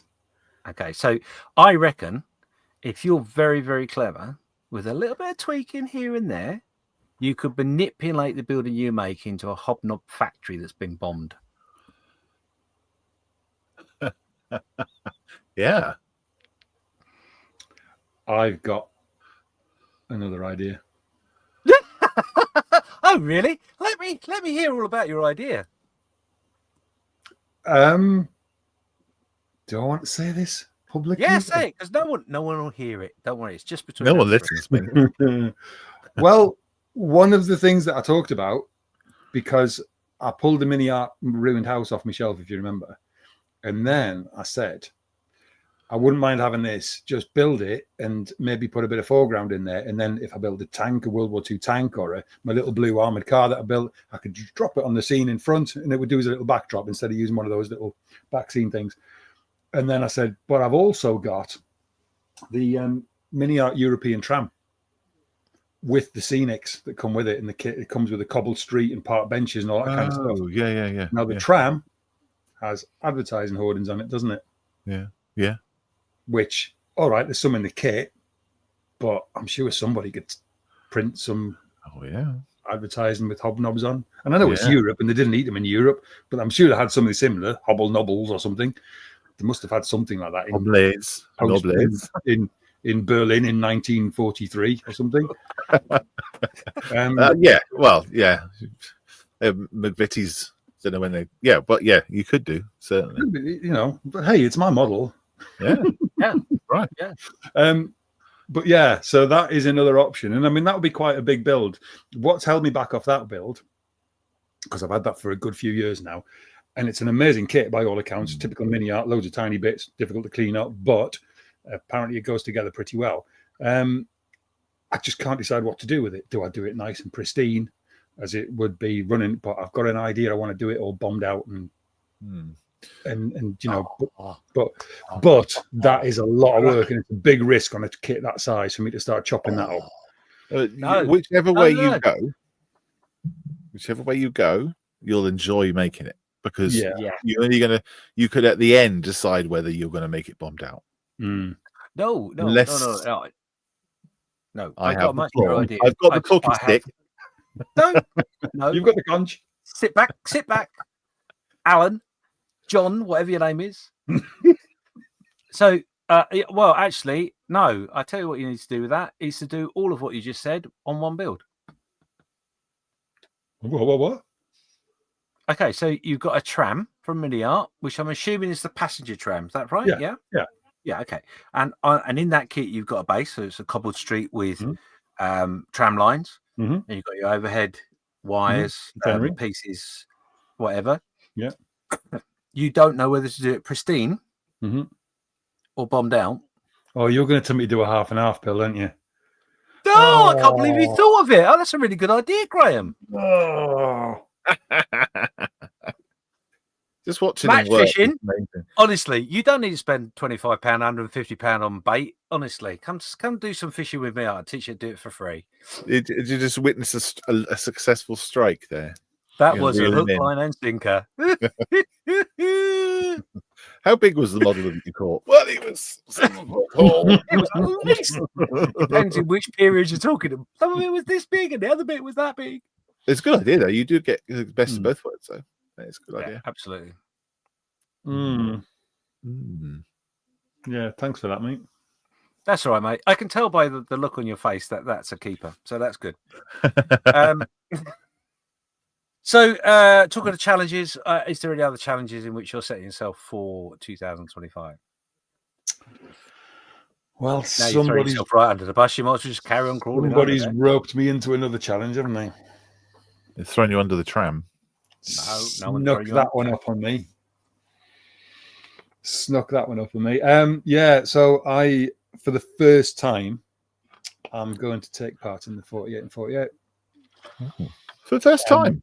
Okay, so I reckon if you're very, very clever with a little bit of tweaking here and there, you could manipulate the building you make into a hobnob factory that's been bombed. Yeah. I've got another idea. Oh, really? Let me hear all about your idea. Do I want to say this publicly? Yeah, say it, because no one will hear it. Don't worry, it's just between. No one listens. Well, one of the things that I talked about, because I pulled the mini art ruined house off my shelf, if you remember, and then I said, I wouldn't mind having this, just build it and maybe put a bit of foreground in there. And then if I build a tank, a World War II tank, or my little blue armored car that I built, I could just drop it on the scene in front and it would do as a little backdrop instead of using one of those little back scene things. And then I said, but I've also got the mini art European tram with the scenics that come with it. And the kit, it comes with a cobbled street and park benches and all that kind of stuff. Yeah. Now the tram has advertising hoardings on it, doesn't it? Yeah. Which, all right, there's some in the kit, but I'm sure somebody could print some advertising with hobnobs on. And I know it's Europe and they didn't eat them in Europe, but I'm sure they had something similar, hobble nobbles or something. They must have had something like that in Berlin in 1943 or something. McVitie's, don't know when they. Yeah, but you could do certainly. But hey, it's my model. Yeah, right. Yeah. But yeah, so that is another option, and I mean that would be quite a big build. What's held me back off that build, because I've had that for a good few years now, and it's an amazing kit by all accounts. Typical mini art, loads of tiny bits, difficult to clean up, but apparently it goes together pretty well. I just can't decide what to do with it. Do I do it nice and pristine, as it would be running? But I've got an idea. I want to do it all bombed out and but that is a lot of work and it's a big risk on a kit that size for me to start chopping that up. Whichever way you go, you'll enjoy making it, because you're only you could at the end decide whether you're going to make it bombed out. No. I've got the talking stick. No, you've got the conch. Sit back, Alan, John, whatever your name is. So, actually, no. I tell you what you need to do with that is to do all of what you just said on one build. What? Okay, so you've got a tram from Mini Art, which I'm assuming is the passenger tram. Is that right? Yeah. Okay, and in that kit you've got a base, so it's a cobbled street with tram lines, and you've got your overhead wires, pieces, whatever. Yeah. You don't know whether to do it pristine or bombed out. Oh, you're going to tell me to do a half and half, Bill, aren't you? I can't believe you thought of it. Oh, that's a really good idea, Graeme. Oh. Just watching match fishing. Honestly, you don't need to spend £25, £150 on bait. Honestly, come do some fishing with me. I'll teach you to do it for free. Did you just witness a successful strike there? That You're was a reeling hook, in. line, and sinker. How big was the model that you caught? Well, it was. It was at least, depends in which period you're talking about. Some of it was this big and the other bit was that big. It's a good idea, though. You do get the best of both worlds, so it's a good idea. Absolutely. Yeah, thanks for that, mate. That's all right, mate. I can tell by the look on your face that that's a keeper, so that's good. So, talking of challenges, is there any other challenges in which you're setting yourself for 2025? Well, Now you throw yourself right under the bus. You might as well just carry on crawling. Somebody's roped me into another challenge, haven't they? They've thrown you under the tram. No one Snuck that one up on me. Yeah, so for the first time, I'm going to take part in the 48 and 48. For the first time?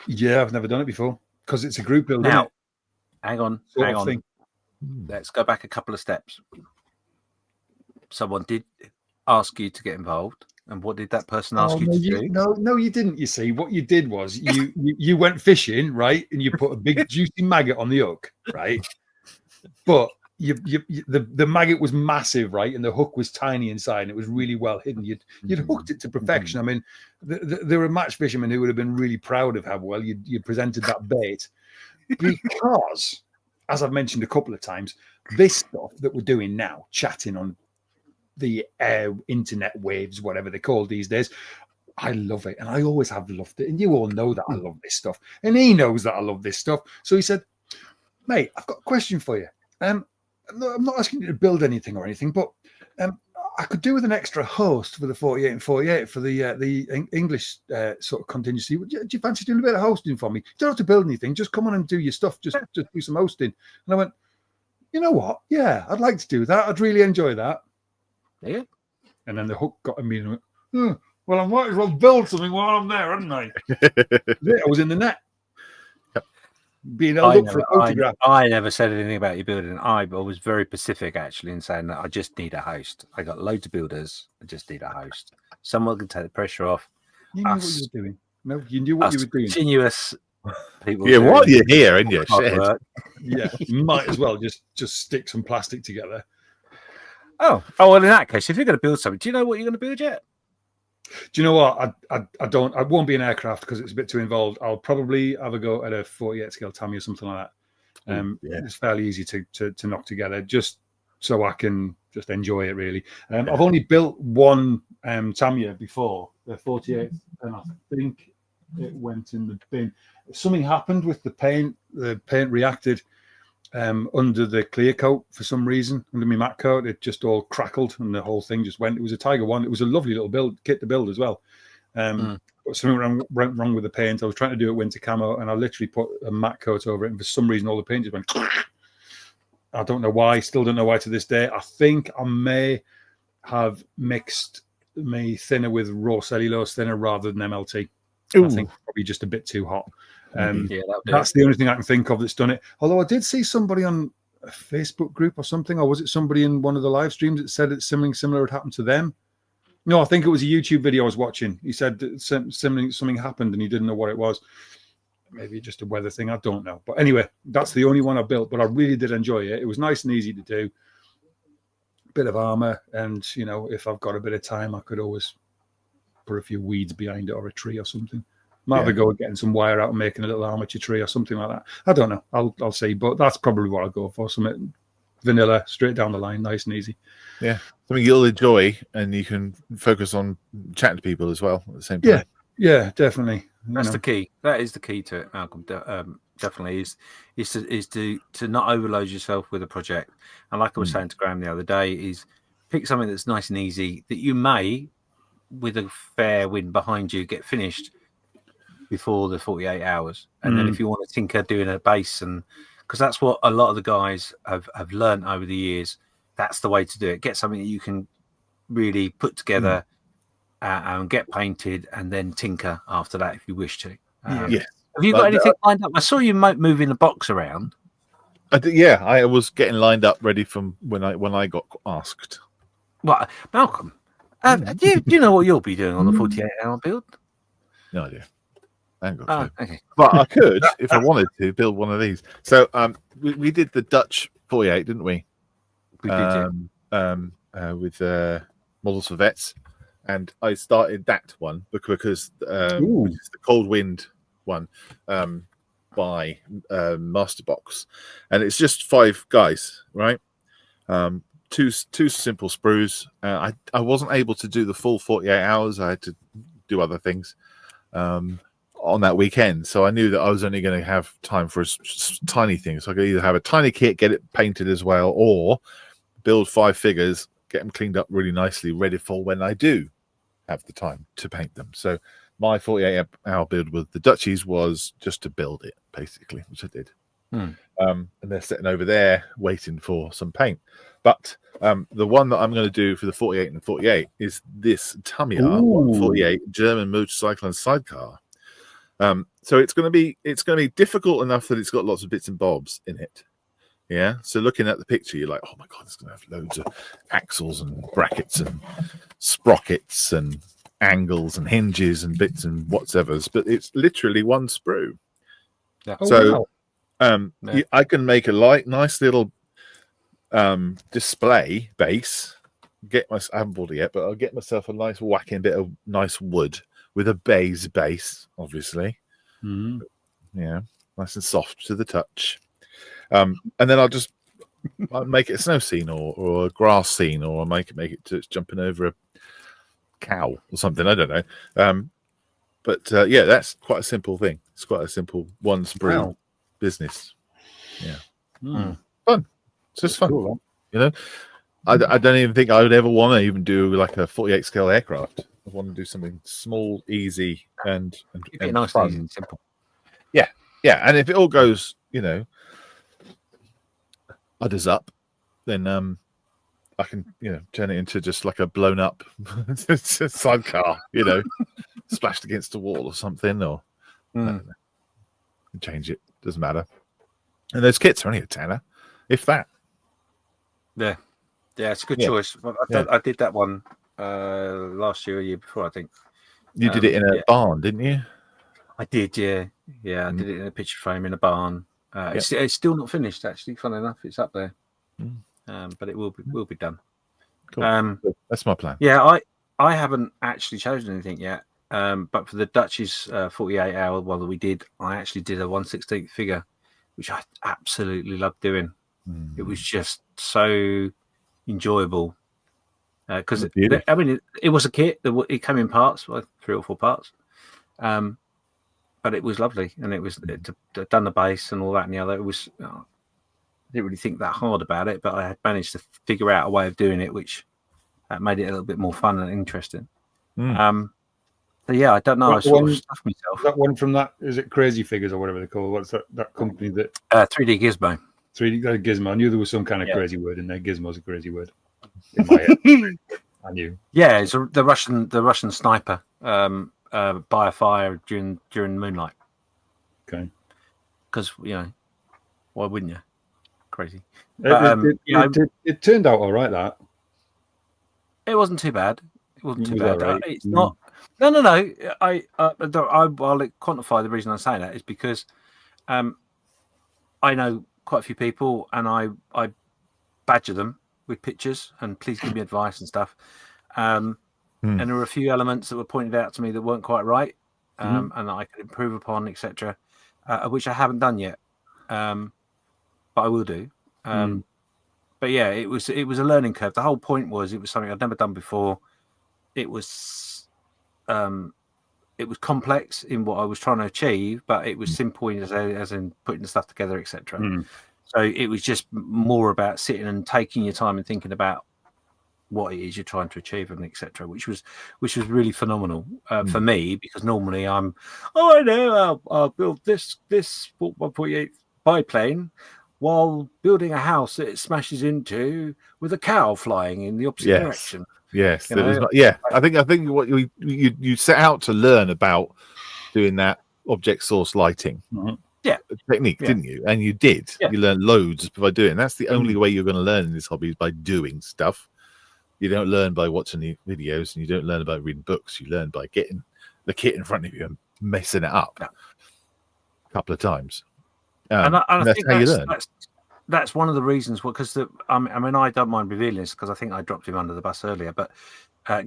Yeah, I've never done it before because it's a group building. Now, hang on. Thing. Let's go back a couple of steps. Someone did ask you to get involved, and what did that person ask you to do? No, you didn't. You see, what you did was you went fishing, right, and you put a big juicy maggot on the hook, right? But the maggot was massive, right, and the hook was tiny inside, and it was really well hidden. You'd hooked it to perfection. I mean, there were match fishermen who would have been really proud of how well you presented that bait, because, as I've mentioned a couple of times, this stuff that we're doing now, chatting on the internet waves, whatever they're called these days, I love it, and I always have loved it, and you all know that I love this stuff, and he knows that I love this stuff. So he said, "Mate, I've got a question for you. I'm not asking you to build anything or anything, but I could do with an extra host for the 48 and 48 for the English sort of contingency. Do you fancy doing a bit of hosting for me? You don't have to build anything. Just come on and do your stuff. Just do some hosting." And I went, "You know what? Yeah, I'd like to do that. I'd really enjoy that." Yeah. And then the hook got me and went, "Well, I might as well build something while I'm there, hadn't I?" I was in the net. Being held up for a photograph. I never said anything about your building. I was very specific, actually, in saying that I just need a host. I got loads of builders. I just need a host. Someone can take the pressure off. You knew what you were doing. No, you knew what you were doing. Continuous people. Yeah, while you're here, and you're yeah, you might as well just stick some plastic together. Oh, well, in that case, if you're going to build something, do you know what you're going to build yet? Do you know what? I don't. I won't be an aircraft because it's a bit too involved. I'll probably have a go at a 48 scale Tammy or something like that. It's fairly easy to knock together, just so I can just enjoy it. Really, I've only built one Tamiya before, the 48, and I think it went in the bin. Something happened with the paint. The paint reacted under the clear coat for some reason. Under my matte coat, it just all crackled and the whole thing just went. It was a Tiger one. It was a lovely little kit to build as well. But something went wrong with the paint. I was trying to do it winter camo, and I literally put a matte coat over it, and for some reason all the paint just went. I don't know why. Still don't know why to this day. I think I may have mixed my thinner with raw cellulose thinner rather than MLT. I think probably just a bit too hot. That's the only thing I can think of that's done it. Although I did see somebody on a Facebook group or something, or was it somebody in one of the live streams that said that something similar had happened to them? No, I think it was a YouTube video I was watching. He said that something happened and he didn't know what it was. Maybe just a weather thing. I don't know. But anyway, that's the only one I built, but I really did enjoy it. It was nice and easy to do. Bit of armor, and if I've got a bit of time, I could always put a few weeds behind it or a tree or something. Might have a go at getting some wire out and making a little armature tree or something like that. I don't know. I'll see, but that's probably what I'll go for. Something vanilla, straight down the line, nice and easy. Yeah, something you'll enjoy, and you can focus on chatting to people as well at the same time. Yeah, definitely. That's the key. That is the key to it, Malcolm. Definitely is to not overload yourself with a project. And like I was saying to Graeme the other day, is pick something that's nice and easy that you may, with a fair wind behind you, get finished before the 48 hours. And then if you want to tinker doing a base, and because that's what a lot of the guys have learned over the years, that's the way to do it. Get something that you can really put together and get painted, and then tinker after that if you wish to. Have you got anything lined up? I saw you moving the box around. I was getting lined up ready from when I got asked. Well, Malcolm, do you know what you'll be doing on the 48-hour build? No idea. I haven't got a clue. Oh, okay. But I could, if I wanted to, build one of these. So we did the Dutch 48, didn't we? We did, With models for vets, and I started that one because which is the Cold Wind one by Masterbox, and it's just 5 guys, right? Two simple sprues. I wasn't able to do the full 48 hours. I had to do other things on that weekend, so I knew that I was only going to have time for a tiny thing. So I could either have a tiny kit, get it painted as well, or build 5 figures, get them cleaned up really nicely, ready for when I do have the time to paint them. So my 48-hour build with the Dutchies was just to build it, basically, which I did. And they're sitting over there waiting for some paint. But the one that I'm going to do for the 48 and 48 is this Tamiya 148 German motorcycle and sidecar. So it's going to be difficult enough that it's got lots of bits and bobs in it. Yeah. So looking at the picture, you're like, oh my god, it's going to have loads of axles and brackets and sprockets and angles and hinges and bits and whatevers. But it's literally one sprue. Yeah. So I can make a nice little display base. I haven't bought it yet, but I'll get myself a nice whacking bit of nice wood with a base base, obviously. Yeah, nice and soft to the touch. And then I'll make it a snow scene or a grass scene, or I'll make it to jumping over a cow or something. I don't know. But that's quite a simple thing. It's quite a simple one sprue business. Yeah. Fun. It's just fun. Cool, you know, I don't even think I would ever want to even do like a 48 scale aircraft. I want to do something small, easy, and nice, fun. easy and simple. Yeah. And if it all goes, udders up, then I can, turn it into just like a blown up sidecar, splashed against a wall or something, or I don't know. Change it. Doesn't matter. And those kits are only a tenner, if that. Yeah, it's a good choice. I did that one last year, or year before, I think. You did it in a barn, didn't you? I did, yeah. I did it in a picture frame in a barn. It's still not finished, actually. Funnily enough, it's up there, but it will be done. Cool. That's my plan. Yeah, I haven't actually chosen anything yet. But for the Dutch's 48-hour one that we did, I actually did a 1/16 figure, which I absolutely loved doing. It was just so enjoyable because it was a kit. It came in parts, like 3 or 4 parts, but it was lovely, and it was done the base and all that and the other. It was I didn't really think that hard about it, but I had managed to figure out a way of doing it, which made it a little bit more fun and interesting. But yeah, I don't know. I sort of stuffed myself. That one from that, is it Crazy Figures or whatever they call it? What's that company that 3D Gizmo. 3D Gizmo. I knew there was some kind of crazy word in there. Gizmo's a crazy word. In my head. I knew. Yeah, it's the Russian sniper by a fire during moonlight. Okay. Because why wouldn't you? Crazy. It turned out all right. That it wasn't too bad. It wasn't too bad. Right. It's not. No. I'll quantify the reason I'm saying that is because I know quite a few people, and I badger them with pictures and please give me advice and stuff. And there were a few elements that were pointed out to me that weren't quite right, and that I could improve upon, etc., which I haven't done yet, but I will do. But yeah, it was a learning curve. The whole point was it was something I'd never done before. It was complex in what I was trying to achieve, but it was simple as in putting the stuff together, etc. So it was just more about sitting and taking your time and thinking about what it is you're trying to achieve and etc. Which was really phenomenal for me, because normally I know I'll build this 148 biplane while building a house that it smashes into with a cow flying in the opposite direction. Yes, I think what you set out to learn about doing that object source lighting technique, didn't you? And you did. Yeah. You learned loads by doing it. And that's the only way you're going to learn in this hobby, is by doing stuff. You don't learn by watching the videos, and you don't learn by reading books. You learn by getting the kit in front of you and messing it up a couple of times. And I that's think how you learn. That's one of the reasons. Because I mean, I don't mind revealing this because I think I dropped him under the bus earlier. But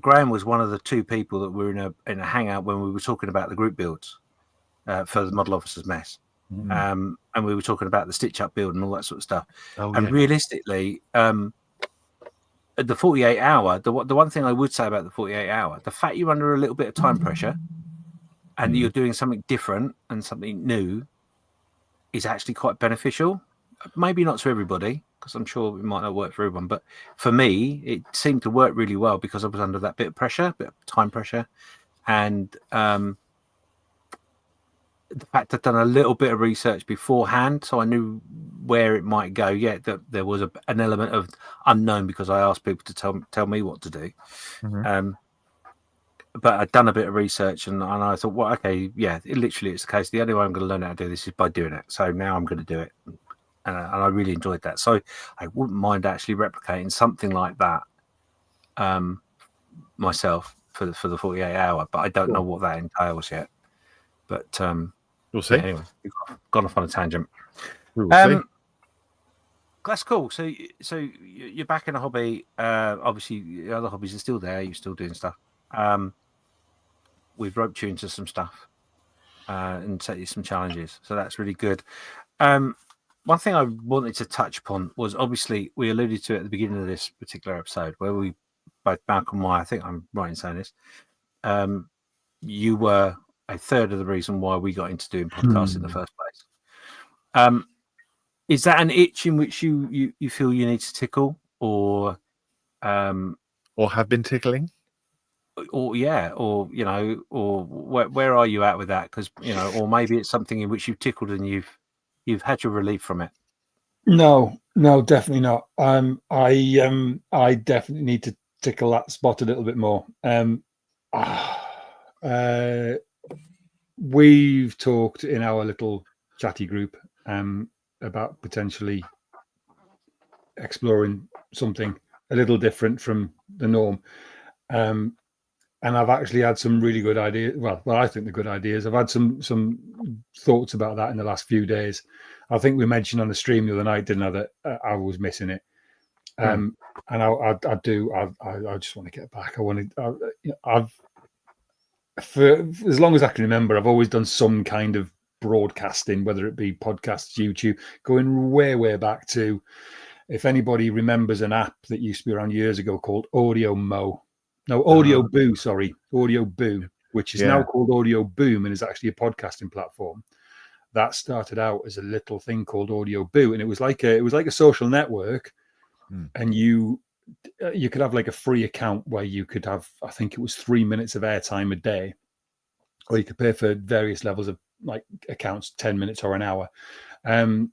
Graeme was one of the two people that were in a hangout when we were talking about the group builds for the Model Officers Mess. And we were talking about the stitch up build and all that sort of stuff. Realistically, the 48 hour, the one thing I would say about the 48 hour, the fact you're under a little bit of time pressure and you're doing something different and something new is actually quite beneficial. Maybe not to everybody, because I'm sure it might not work for everyone, but for me, it seemed to work really well because I was under that bit of pressure, bit of time pressure, and the fact I'd done a little bit of research beforehand, so I knew where it might go. Yeah, that there was an element of unknown because I asked people to tell me what to do. But I'd done a bit of research and I thought, well, okay, yeah, it's the case. The only way I'm going to learn how to do this is by doing it. So now I'm going to do it. And I really enjoyed that. So I wouldn't mind actually replicating something like that myself for the 48 hour, but I don't know what that entails yet. But we'll see. Yeah, anyway, we've gone off on a tangent. We'll see. That's cool. So you're back in a hobby. Obviously, the other hobbies are still there. You're still doing stuff. We've roped you into some stuff and set you some challenges. So that's really good. One thing I wanted to touch upon was obviously we alluded to it at the beginning of this particular episode where we both, Malcolm and I think I'm right in saying this, you were a third of the reason why we got into doing podcasts in the first place. Is that an itch in which you feel you need to tickle or have been tickling? Or where are you at with that? Because or maybe it's something in which you've tickled and you've had your relief from it. No, definitely not. I definitely need to tickle that spot a little bit more. We've talked in our little chatty group about potentially exploring something a little different from the norm. And I've actually had some really good ideas. Well, I think they're good ideas. I've had some thoughts about that in the last few days. I think we mentioned on the stream the other night, didn't I, that I was missing it. And I just want to get back. I've for as long as I can remember, I've always done some kind of broadcasting, whether it be podcasts, YouTube, going way back to, if anybody remembers an app that used to be around years ago called Audio Boo, which is now called Audio Boom and is actually a podcasting platform. That started out as a little thing called Audio Boo, and it was like a social network, and you could have like a free account where you could have, I think it was 3 minutes of airtime a day, or you could pay for various levels of like accounts, 10 minutes or an hour. And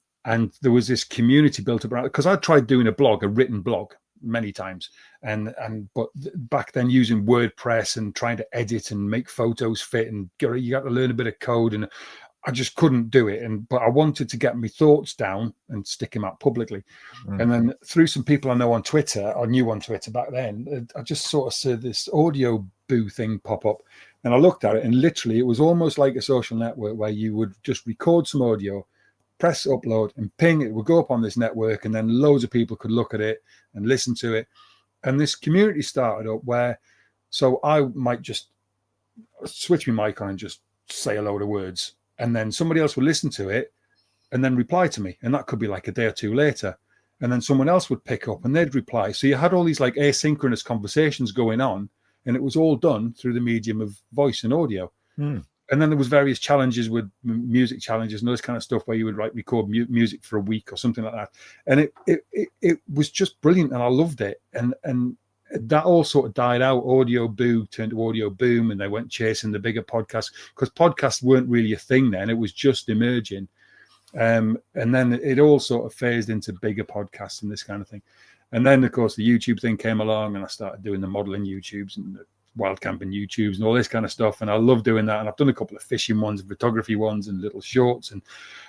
there was this community built up around, because I tried doing a written blog many times, but back then using WordPress and trying to edit and make photos fit, and you got to learn a bit of code, and I just couldn't do it. But I wanted to get my thoughts down and stick them out publicly. And then through some people I know on Twitter, I knew on Twitter back then, I just sort of saw this Audio Boo thing pop up, and I looked at it, and literally it was almost like a social network where you would just record some audio, press upload, and ping, it would go up on this network, and then loads of people could look at it and listen to it. And this community started up where, so I might just switch my mic on and just say a load of words, and then somebody else would listen to it and then reply to me, and that could be like a day or two later, and then someone else would pick up and they'd reply. So you had all these like asynchronous conversations going on, and it was all done through the medium of voice and audio. And then there was various challenges with music challenges and those kind of stuff where you would record music for a week or something like that. And it was just brilliant, and I loved it. And that all sort of died out. Audio Boo turned to Audio Boom, and they went chasing the bigger podcasts, because podcasts weren't really a thing then. It was just emerging. And then it all sort of phased into bigger podcasts and this kind of thing. And then, of course, the YouTube thing came along, and I started doing the modeling YouTubes and the wild camping YouTubes and all this kind of stuff, and I love doing that. And I've done a couple of fishing ones, photography ones, and little shorts, and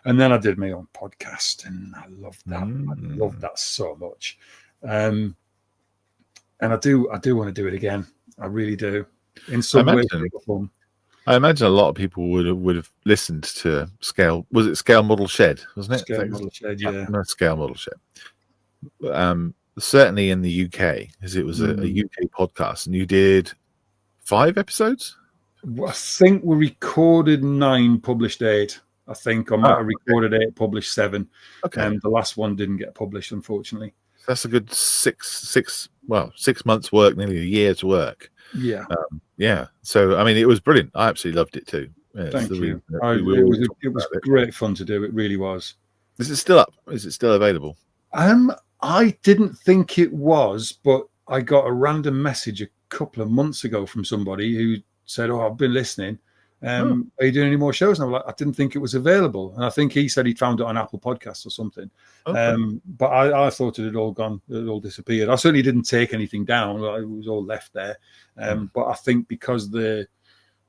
then I did my own podcast, and I loved that. I loved that so much, and I do want to do it again. I really do. In some way, fun. I imagine a lot of people would have listened to Scale. Was it Scale Model Shed? Wasn't it? Scale Model Shed, yeah. No, Scale Model Shed. Certainly in the UK, as it was a UK podcast, and you did 5 episodes. I think we recorded 9, published 8. I think I might have recorded 8, published 7. Okay. The last one didn't get published, unfortunately. That's a good 6 months' work, nearly a year's work. Yeah. Yeah. So, I mean, it was brilliant. I absolutely loved it too. Thank you. It was great fun to do. It really was. Is it still up? Is it still available? I didn't think it was, but I got a random message a couple of months ago from somebody who said, "Oh, I've been listening. Are you doing any more shows?" And I was like, "I didn't think it was available." And I think he said he found it on Apple Podcasts or something. Okay. But I thought it had all gone, it had all disappeared. I certainly didn't take anything down. It was all left there. But I think because I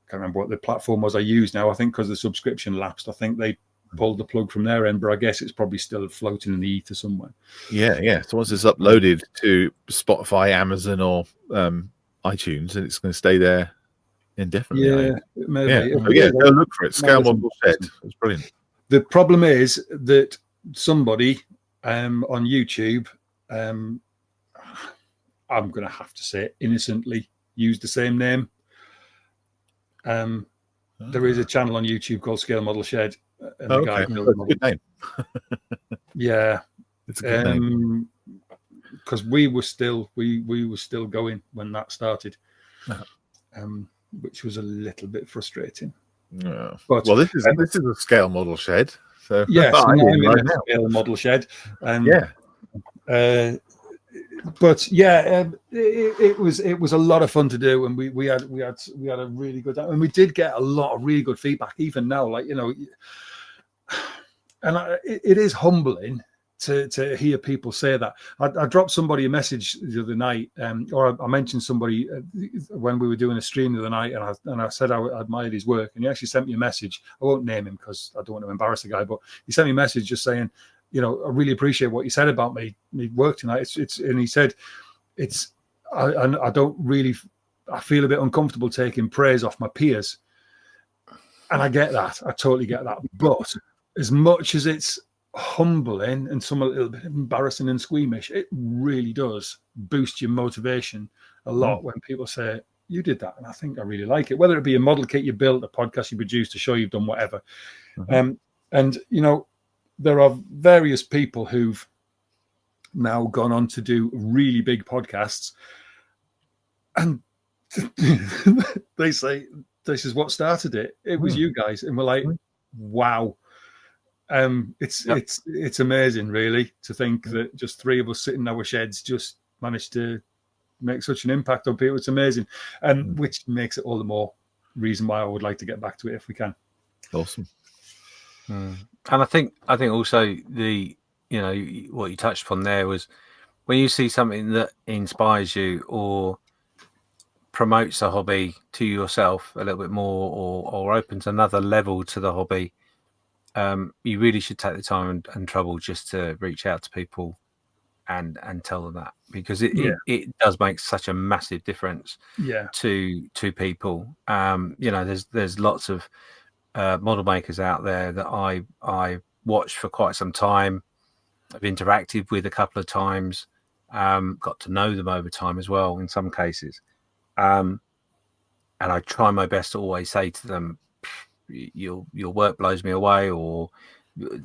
can't remember what the platform was I used now. I think because the subscription lapsed, I think they pulled the plug from their end. But I guess it's probably still floating in the ether somewhere. Yeah. So once it's uploaded to Spotify, Amazon, or iTunes, and it's going to stay there indefinitely. Yeah, maybe. Yeah, go look for it. Scale Model Shed. It's brilliant. The problem is that somebody on YouTube, I'm going to have to say innocently, used the same name. There is a channel on YouTube called Scale Model Shed. And the guy That's a good name. Yeah. It's a good name. Because we were still going when that started. Which was a little bit frustrating. Yeah. But this is a Scale Model Shed. So yes, I'm in a Scale Model Shed. But yeah, it was a lot of fun to do, and we had a really good time, and we did get a lot of really good feedback. Even now, and it is humbling to hear people say that. I dropped somebody a message the other night, or I mentioned somebody when we were doing a stream the other night, and I said I admired his work, and he actually sent me a message. I won't name him because I don't want to embarrass the guy, but he sent me a message just saying, I really appreciate what you said about me work tonight. And he said, I don't really, I feel a bit uncomfortable taking praise off my peers, and I get that. I totally get that. But as much as it's humbling and some a little bit embarrassing and squeamish, it really does boost your motivation a lot when people say you did that, and I think I really like it, whether it be a model kit you built, a podcast you produced, a show you've done, whatever. And there are various people who've now gone on to do really big podcasts, and this is what started it. It was you guys, and we're like, wow. It's amazing, really, to think that just 3 of us sitting in our sheds just managed to make such an impact on people. It's amazing, and which makes it all the more reason why I would like to get back to it if we can. Awesome. And I think also what you touched upon there was when you see something that inspires you or promotes a hobby to yourself a little bit more, or opens another level to the hobby. You really should take the time and trouble just to reach out to people and tell them that, because it does make such a massive difference to people. There's lots of model makers out there that I watched for quite some time. I've interacted with a couple of times, got to know them over time as well in some cases. And I try my best to always say to them, your work blows me away, or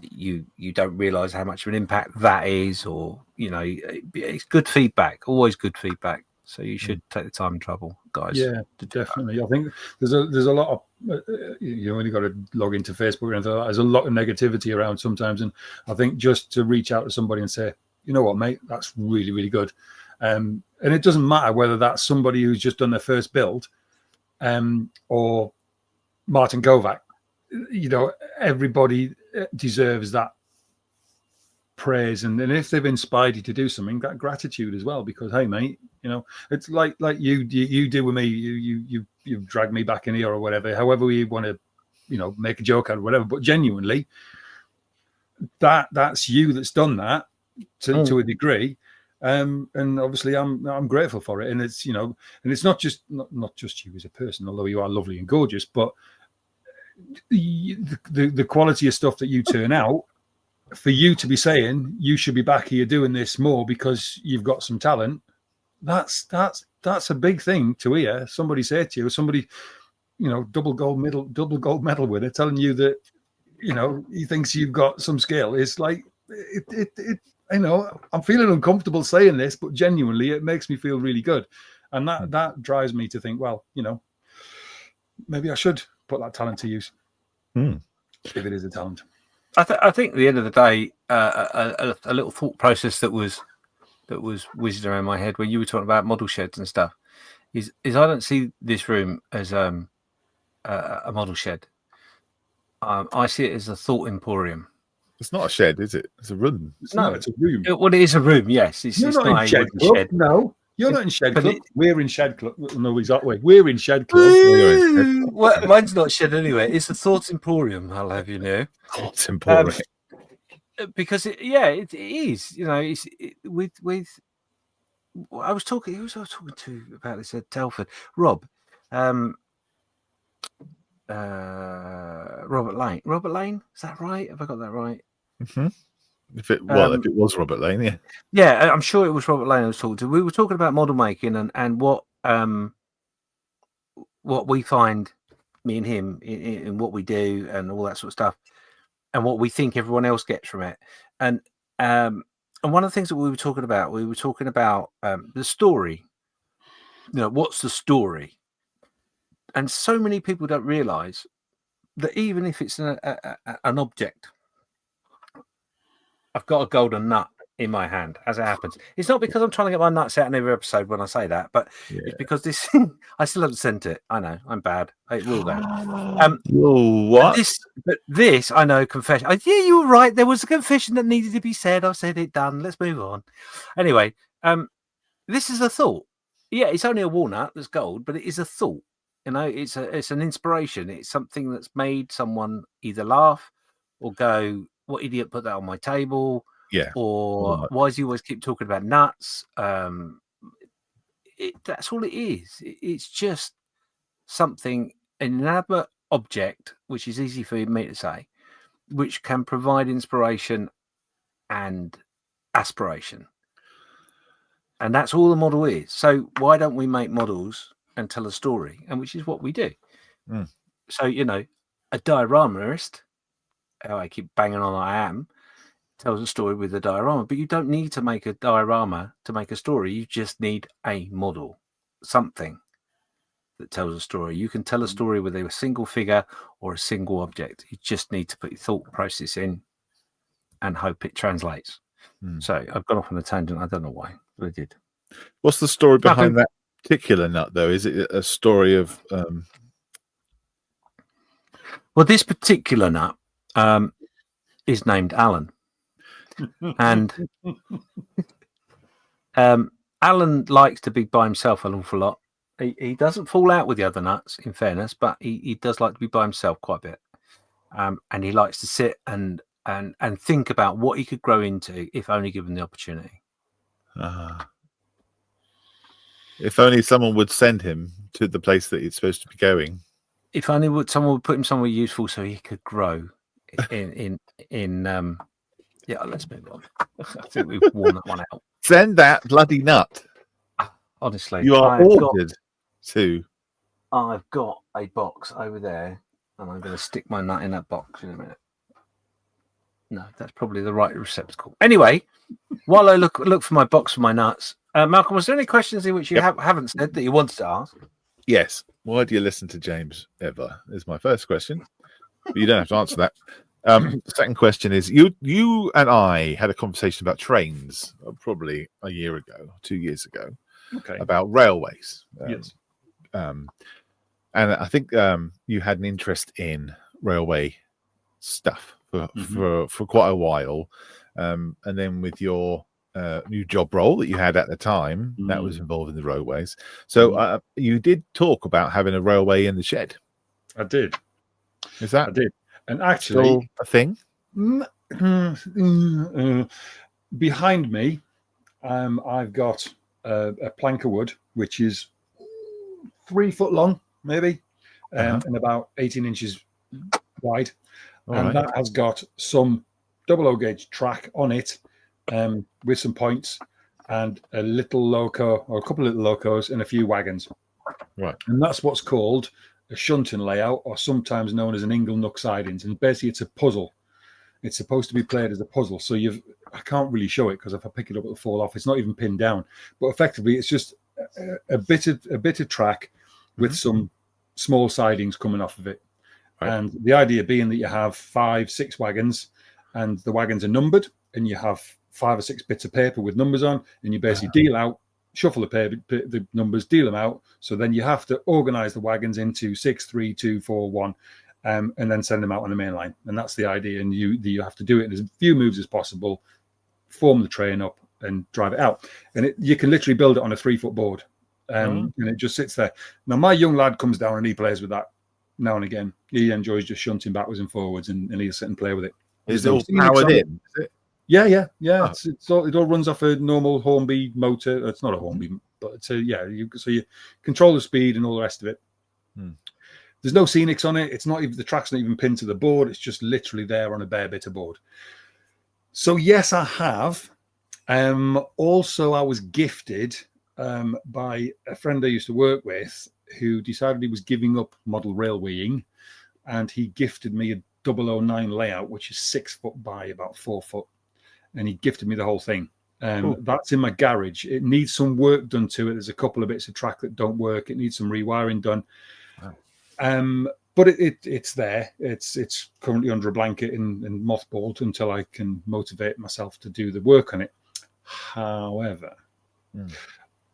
you don't realize how much of an impact that is, or it's good feedback, always good feedback. So you should take the time and trouble, guys. Yeah, definitely. I think there's a lot of when you got to log into Facebook or anything like that, there's a lot of negativity around sometimes, and I think just to reach out to somebody and say, you know what, mate, that's really, really good. And it doesn't matter whether that's somebody who's just done their first build, or Martin Kovac. Everybody deserves that praise, and if they've inspired you to do something, that gratitude as well. Because hey, mate, it's like you do with me. You've dragged me back in here or whatever. However we want to, make a joke out of whatever. But genuinely, that's you that's done that to a degree. And obviously I'm grateful for it. And it's, you know, and it's not just you as a person, although you are lovely and gorgeous, but the quality of stuff that you turn out, for you to be saying you should be back here doing this more because you've got some talent, that's a big thing to hear somebody say to you, somebody, you know, double gold medal winner telling you that, you know, he thinks you've got some skill. It's like it you know, I'm feeling uncomfortable saying this, but genuinely it makes me feel really good. And that drives me to think, well, you know, maybe I should put that talent to use. If it is a talent. I think at the end of the day, a little thought process that was whizzed around my head when you were talking about model sheds and stuff is I don't see this room as a model shed. I see it as a thought emporium. It's not a shed, is it? It's a room. No, it's a room. Well, it is a room. Yes, it's not not in shed club. Shed. No, you're not in shed club. We're in shed club. No, exactly. We're in shed club. Well, mine's not shed anyway. It's a thought emporium. I'll have you know. Thought emporium. Because it is. You know, it's with. I was talking. Who was I talking to about this at Telford? Rob. Robert Lane. Robert Lane, is that right? Have I got that right? Mm-hmm. If it was Robert Lane, yeah, I'm sure it was Robert Lane I was talking to. We were talking about model making and what we find, me and him, in what we do and all that sort of stuff, and what we think everyone else gets from it. And one of the things that we were talking about the story. You know, what's the story? And so many people don't realise that even if it's an object, I've got a golden nut in my hand, as it happens. It's not because I'm trying to get my nuts out in every episode when I say that, but it's because this I still haven't sent it. I know, I'm bad. It's real bad. What? But this, I know, confession. Yeah, you were right. There was a confession that needed to be said. I've said it, done. Let's move on. Anyway, this is a thought. Yeah, it's only a walnut that's gold, but it is a thought. You know, it's an inspiration. It's something that's made someone either laugh or go, "What idiot put that on my table?" Yeah. Or why does he always keep talking about nuts? That's all it is. It's just something, an inanimate object, which is easy for me to say, which can provide inspiration and aspiration. And that's all the model is. So why don't we make models and tell a story, and which is what we do. So, you know, a dioramist, I keep banging on I am, tells a story with a diorama, but you don't need to make a diorama to make a story. You just need a model, something that tells a story. You can tell a story with a single figure or a single object. You just need to put your thought process in and hope it translates. So I've gone off on a tangent. I don't know why, but I did. What's the story behind that particular nut, though? Is it a story of Well, this particular nut is named Alan, and Alan likes to be by himself an awful lot. He doesn't fall out with the other nuts, in fairness, but he does like to be by himself quite a bit, and he likes to sit and think about what he could grow into if only given the opportunity. If only someone would send him to the place that he's supposed to be going. If only someone would put him somewhere useful so he could grow. Yeah, let's move on. I think we've worn that one out. Send that bloody nut. Honestly, you are ordered to. I've got a box over there, and I'm going to stick my nut in that box in a minute. No, that's probably the right receptacle. Anyway, while I look for my box for my nuts, Malcolm, was there any questions in which you haven't said that you wanted to ask? Yes. Why do you listen to James ever? Is my first question. But you don't have to answer that. The second question is: you and I had a conversation about trains probably a year ago, 2 years ago, about railways. Yes. And I think you had an interest in railway stuff for quite a while, and then with your new job role that you had at the time, that was involved in the railways. So you did talk about having a railway in the shed. I did. Is that? I did. And actually, still a thing? Behind me, I've got a plank of wood, which is 3 foot long, maybe, and about 18 inches wide. That has got some 00 gauge track on it with some points and a little loco or a couple of little locos and a few wagons. Right. And that's what's called a shunting layout, or sometimes known as an ingle nook sidings. And basically it's a puzzle. It's supposed to be played as a puzzle. So I can't really show it because if I pick it up, it'll fall off. It's not even pinned down. But effectively, it's just a bit of track with some small sidings coming off of it. Right. And the idea being that you have 5-6 wagons, and the wagons are numbered, and you have 5 or 6 bits of paper with numbers on, and you basically deal out, shuffle the numbers, deal them out. So then you have to organize the wagons into 6, 3, 2, 4, 1, and then send them out on the main line. And that's the idea. And you have to do it in as few moves as possible, form the train up, and drive it out. And you can literally build it on a 3-foot board, and it just sits there. Now, my young lad comes down and he plays with that now and again. He enjoys just shunting backwards and forwards, and he'll sit and play with it. Is it all powered in? Is it? Yeah. Oh. It all runs off a normal Hornby motor. It's not a Hornby, but it's you control the speed and all the rest of it. There's no scenics on it. It's not even, the track's not even pinned to the board. It's just literally there on a bare bit of board. So yes, I have. Also, I was gifted by a friend I used to work with who decided he was giving up model railwaying, and he gifted me a 009 layout, which is 6 foot by about 4 foot, and he gifted me the whole thing. That's in my garage. It needs some work done to it. There's a couple of bits of track that don't work. It needs some rewiring done. But it's there. It's currently under a blanket and mothballed until I can motivate myself to do the work on it. However,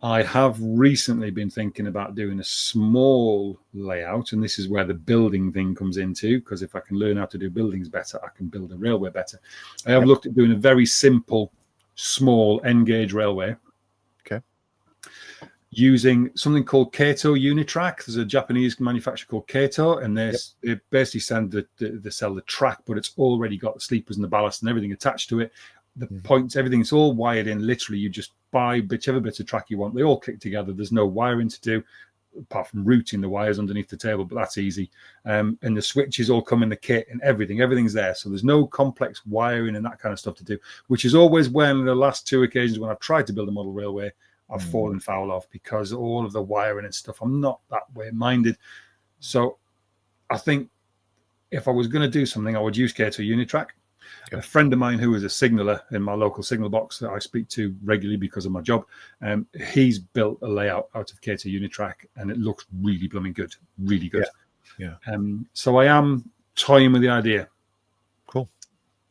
I have recently been thinking about doing a small layout, and this is where the building thing comes into, because if I can learn how to do buildings better, I can build a railway better. I have looked at doing a very simple, small N-gauge railway. Okay. Using something called Kato Unitrack. There's a Japanese manufacturer called Kato, and they basically sell the track, but it's already got the sleepers and the ballast and everything attached to it. The points, everything's all wired in. Literally, you just buy whichever bit of track you want. They all click together. There's no wiring to do, apart from routing the wires underneath the table, but that's easy. And the switches all come in the kit and everything's there. So there's no complex wiring and that kind of stuff to do, which is always when the last 2 occasions when I've tried to build a model railway, I've fallen foul of, because all of the wiring and stuff, I'm not that way minded. So I think if I was going to do something, I would use Kato Unitrack. A friend of mine who is a signaller in my local signal box that I speak to regularly because of my job, he's built a layout out of Kato Unitrack, and it looks really blooming good, really good. Yeah. So I am toying with the idea. Cool.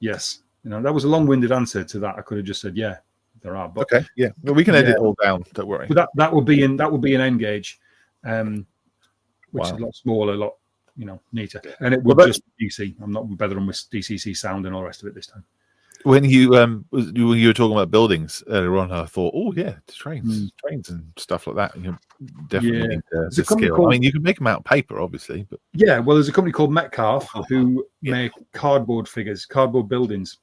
Yes. That was a long-winded answer to that. I could have just said, yeah, there are. But okay. Yeah. Well, we can edit it all down. Don't worry. But that would be an N-gauge, which is a lot smaller, a lot neater, and it would just be DC. I'm not bothering with DCC sound and all the rest of it this time. When you were talking about buildings earlier on, I thought, oh yeah, trains and stuff like that. You definitely need the skill. I mean, you can make them out of paper, obviously, but well, there's a company called Metcalf who make cardboard figures, cardboard buildings.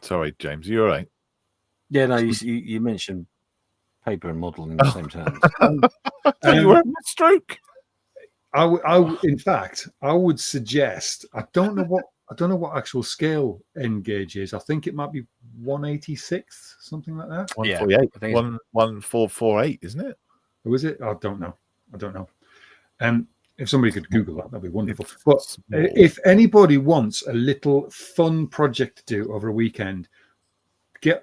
Sorry, James, you're right. Yeah, no, you mentioned paper and modelling in the same terms. You were having a stroke. In fact, I would suggest. I don't know what actual scale N-gauge is. I think it might be 186, something like that. 148, 1448, isn't it? Or is it? I don't know. If somebody could Google that'd be wonderful. But if anybody wants a little fun project to do over a weekend,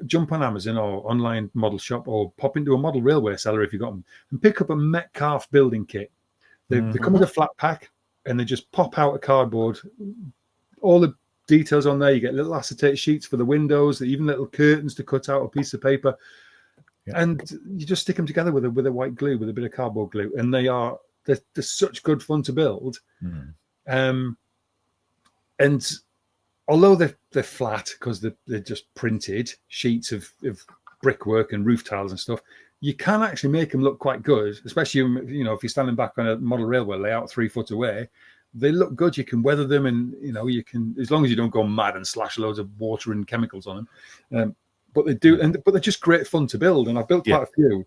jump on Amazon or online model shop, or pop into a model railway seller if you got them, and pick up a Metcalf building kit. They come with a flat pack, and they just pop out a cardboard. All the details on there. You get little acetate sheets for the windows, even little curtains to cut out a piece of paper, and you just stick them together with a white glue, with a bit of cardboard glue, and they're such good fun to build. And although they're flat because they're just printed sheets of brickwork and roof tiles and stuff, you can actually make them look quite good, especially if you're standing back on a model railway layout 3 foot away. They look good. You can weather them, and you can, as long as you don't go mad and slash loads of water and chemicals on them, but they do, but they're just great fun to build. And I've built quite a few.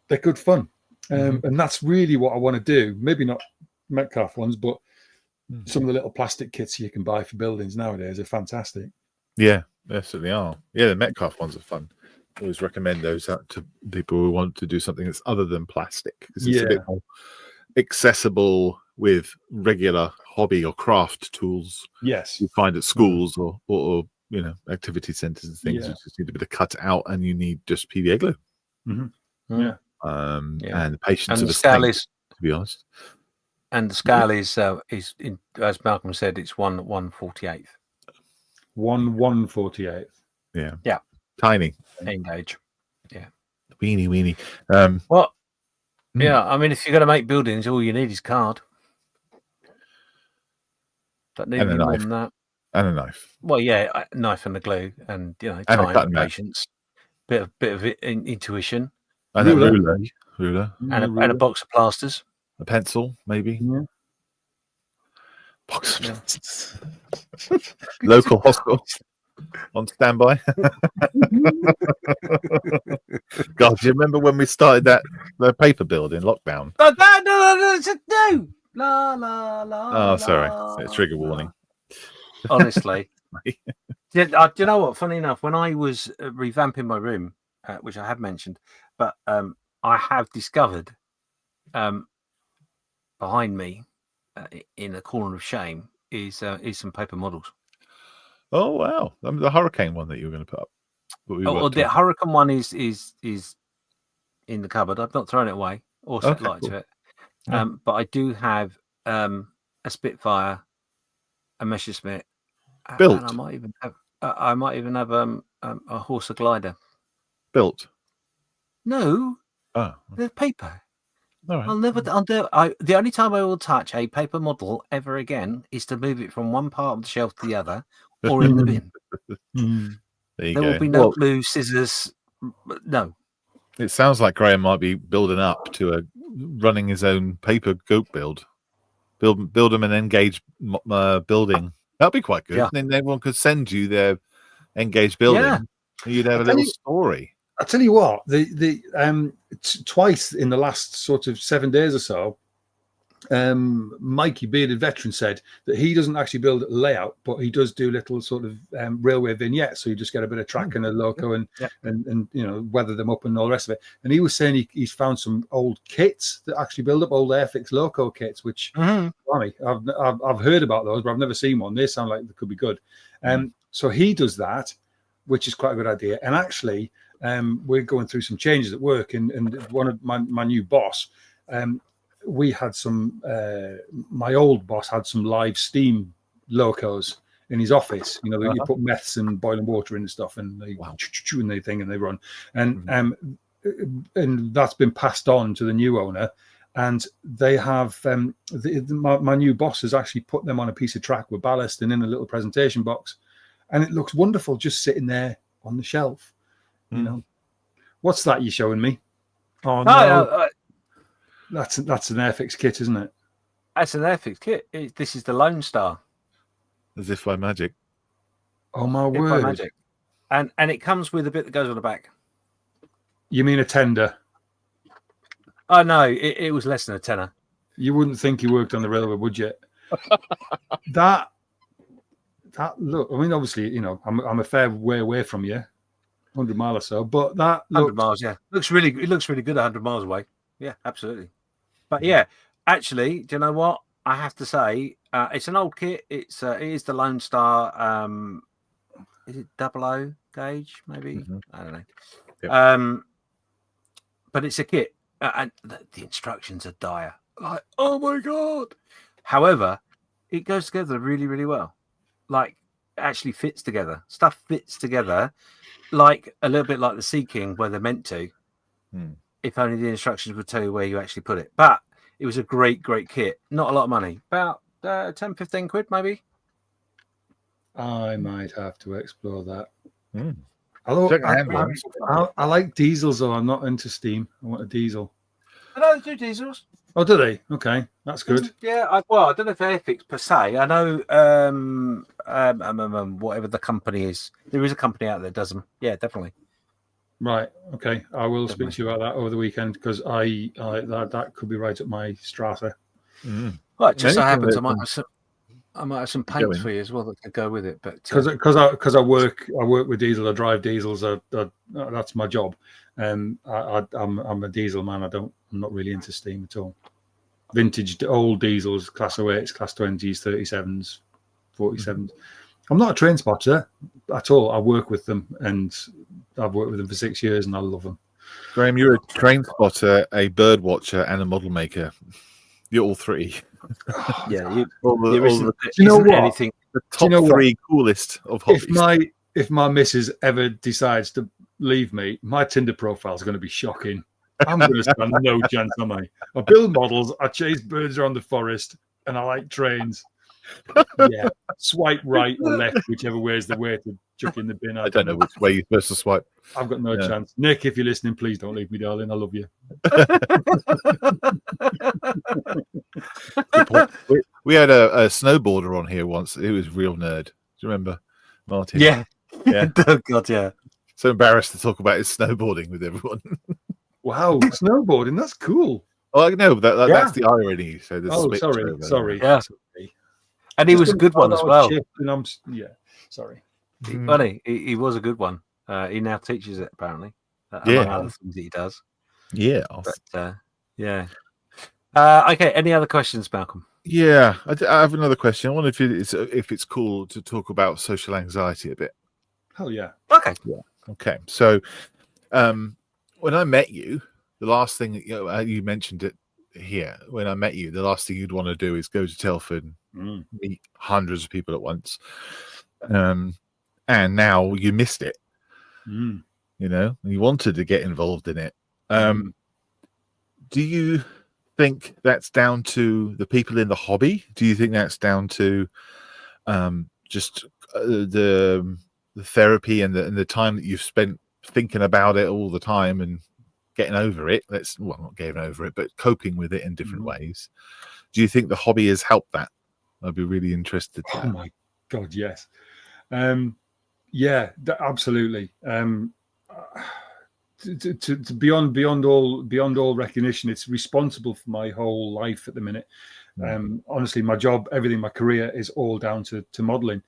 They're good fun, and that's really what I want to do. Maybe not Metcalfe ones, but some of the little plastic kits you can buy for buildings nowadays are fantastic. Yeah, they certainly are. Yeah, the Metcalfe ones are fun. I always recommend those out to people who want to do something that's other than plastic, because it's a bit more accessible with regular hobby or craft tools. Yes, you find at schools or you know, activity centres and things. You just need a bit of cut out, and you need just PVA glue. Yeah, and the patience and of the scale is, to be honest. And the scale is in, as Malcolm said, it's 1/48. 1/148. Yeah, tiny. Engage. Yeah, weeny. Well, yeah. I mean, if you're going to make buildings, all you need is card. Don't need any more than that. And a knife. Well, yeah, a knife and the glue, and you know, and time, patience, bit of intuition, and a ruler, and a box of plasters, a pencil, maybe. Yeah. Box of plasters. Local hospital on standby. God, do you remember when we started the paper build in lockdown? No. La. Oh, sorry, it's trigger warning. Honestly, do you know what? Funny enough, when I was revamping my room, which I have mentioned, but I have discovered behind me, in a corner of shame, is some paper models. Oh wow, the hurricane one that you were going to put up. The hurricane one is in the cupboard. I've not thrown it away or set light to it. But I do have a Spitfire, a Messerschmitt, built. And I might even have a Horse glider built. No, they're paper. All right. The only time I will touch a paper model ever again is to move it from one part of the shelf to the other, or in the bin. There will be no glue, scissors. No. It sounds like Graeme might be building up to running his own paper goat build. Build them an engaged building. That'd be quite good. Yeah. Then everyone could send you their engaged building. Yeah. You'd have a little story. I tell you what, twice in the last sort of 7 days or so, Mikey, bearded veteran, said that he doesn't actually build a layout, but he does do little sort of railway vignettes. So you just get a bit of track and a loco and you know, weather them up and all the rest of it. And he was saying he's found some old kits that actually build up, old Airfix loco kits, which I've heard about those, but I've never seen one. They sound like they could be good. So he does that, which is quite a good idea. And actually, we're going through some changes at work, and one of my new boss, we had some. My old boss had some live steam locos in his office. You know, you put meths and boiling water in and stuff, and they and they thing and they run, and that's been passed on to the new owner, and they have my new boss has actually put them on a piece of track with ballast and in a little presentation box, and it looks wonderful just sitting there on the shelf. You know, what's that you're showing me? Oh no, that's an Airfix kit, isn't it? That's an Airfix kit. This is the Lone Star. As if by magic. Oh my word! By magic. And it comes with a bit that goes on the back. You mean a tender? Oh no, it was less than a tenner. You wouldn't think he worked on the railway, would you? that look. I mean, obviously, you know, I'm a fair way away from you. 100 miles or so, but that 100 miles, it looks really good 100 miles away. Yeah, absolutely. But yeah, actually, do you know what? I have to say, it's an old kit. It is the Lone Star. Is it 00 gauge? Maybe I don't know. Yep. But it's a kit, and the instructions are dire. Like, oh my god! However, it goes together really, really well. Like, it actually fits together. Stuff fits together. Like a little bit like the Sea King, where they're meant to, if only the instructions would tell you where you actually put it. But it was a great kit. Not a lot of money, about 10-15 quid maybe. I might have to explore that. I like diesels, though. I'm not into steam. I want a diesel. I don't do diesels. Oh, do they? Okay, that's good. Yeah, I don't know if Airfix per se. I know whatever the company is. There is a company out there that does them. Yeah, definitely. Right. Okay. I will speak to you about that over the weekend because that could be right up my strata. Well, it just so happens I might have some paints for you as well that could go with it. But because I work with diesel, I drive diesels. That's my job. I'm a diesel man. I'm not really into steam at all. Vintage old diesels, class 08s, class 20s, 37s, 47s. I'm not a train spotter at all. I work with them, and I've worked with them for 6 years, and I love them. Graeme, you're a train spotter, a bird watcher, and a model maker. You're all three. Yeah, anything. The top three coolest of hobbies. If my missus ever decides to leave me, my Tinder profile is going to be shocking. I'm going to stand no chance, am I? I build models, I chase birds around the forest, and I like trains. Yeah, swipe right or left, whichever way is the way to chuck in the bin. I don't know which way you're supposed to swipe. I've got no chance. Nick, if you're listening, please don't leave me, darling. I love you. We had a snowboarder on here once. It was real nerd. Do you remember, Martin? Yeah. Oh, God, yeah. So embarrassed to talk about his snowboarding with everyone. Wow, snowboarding, that's cool. Oh, no, that's the irony. So sorry. Yeah. And he was a good one as well. Sorry. Funny, he was a good one. He now teaches it, apparently. Among other things that he does. Yeah. But, okay, any other questions, Malcolm? Yeah, I have another question. I wonder if it's cool to talk about social anxiety a bit. Hell yeah. Okay. Yeah. Okay. So, when I met you, the last thing you mentioned it here. When I met you, the last thing you'd want to do is go to Telford, meet hundreds of people at once, and now you missed it. You know, you wanted to get involved in it. Do you think that's down to the people in the hobby? Do you think that's down to just the therapy and the time that you've spent thinking about it all the time and getting over it? Not getting over it, but coping with it in different ways. Do you think the hobby has helped that? I'd be really interested. Oh my God, yes. Yeah, absolutely. To beyond all recognition, it's responsible for my whole life at the minute. Honestly, my job, everything, my career is all down to modelling.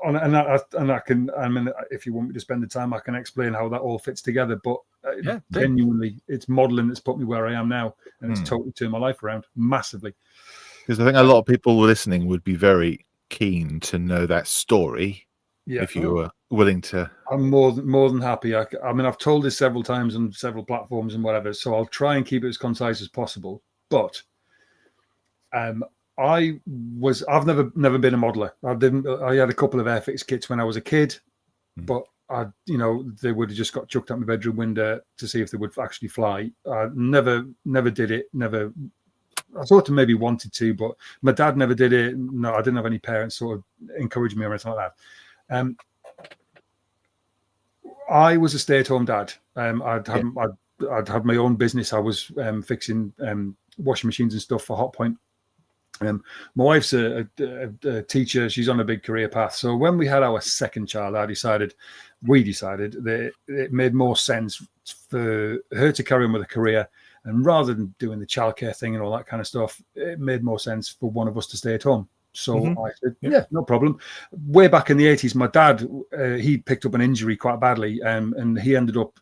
And I can, I mean, if you want me to spend the time, I can explain how that all fits together. But genuinely, it's modelling that's put me where I am now, and it's totally turned my life around massively. Because I think a lot of people listening would be very keen to know that story. Yeah, if you were willing to. I'm more than happy. I mean, I've told this several times on several platforms and whatever, so I'll try and keep it as concise as possible. But I've never been a modeler. I had a couple of Airfix kits when I was a kid, but they would have just got chucked out my bedroom window to see if they would actually fly. I never did it. Never. I sort of maybe wanted to, but my dad never did it. No, I didn't have any parents sort of encouraging me or anything like that. I was a stay-at-home dad. I'd had my own business. I was fixing washing machines and stuff for Hotpoint. My wife's a teacher. She's on a big career path. So when we had our second child, we decided that it made more sense for her to carry on with a career. And rather than doing the childcare thing and all that kind of stuff, it made more sense for one of us to stay at home. So I said, yeah, no problem. Way back in the 80s, my dad, he picked up an injury quite badly, and he ended up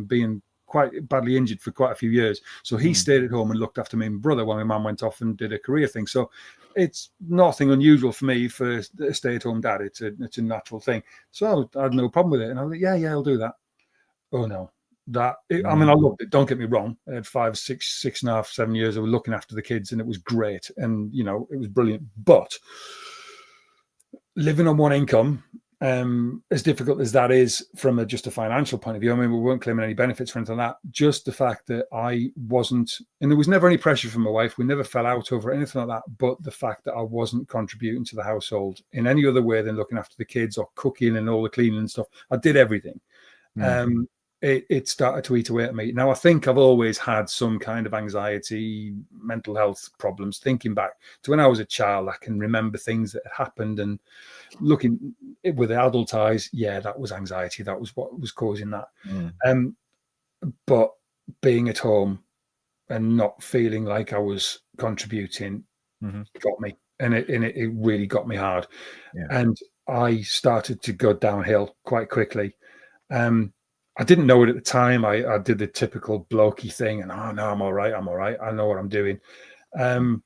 being quite badly injured for quite a few years. So he stayed at home and looked after me and brother while my mum went off and did a career thing. So it's nothing unusual for me for a stay-at-home dad. It's a natural thing. So I had no problem with it. And I was like, yeah, I'll do that. Oh, no. I loved it. Don't get me wrong. I had 5, 6, 6.5, 7 years of looking after the kids, and it was great. And, it was brilliant. But living on one income, as difficult as that is from just a financial point of view, I mean, we weren't claiming any benefits or anything like that. Just the fact that I wasn't, and there was never any pressure from my wife. We never fell out over anything like that. But the fact that I wasn't contributing to the household in any other way than looking after the kids or cooking and all the cleaning and stuff. I did everything. it started to eat away at me. Now, I think I've always had some kind of anxiety, mental health problems. Thinking back to when I was a child, I can remember things that had happened, and looking with adult eyes, yeah, that was anxiety. That was what was causing that. But being at home and not feeling like I was contributing got me, and it really got me hard. Yeah. And I started to go downhill quite quickly. I didn't know it at the time. I did the typical blokey thing, and oh no, I'm all right. I know what I'm doing. And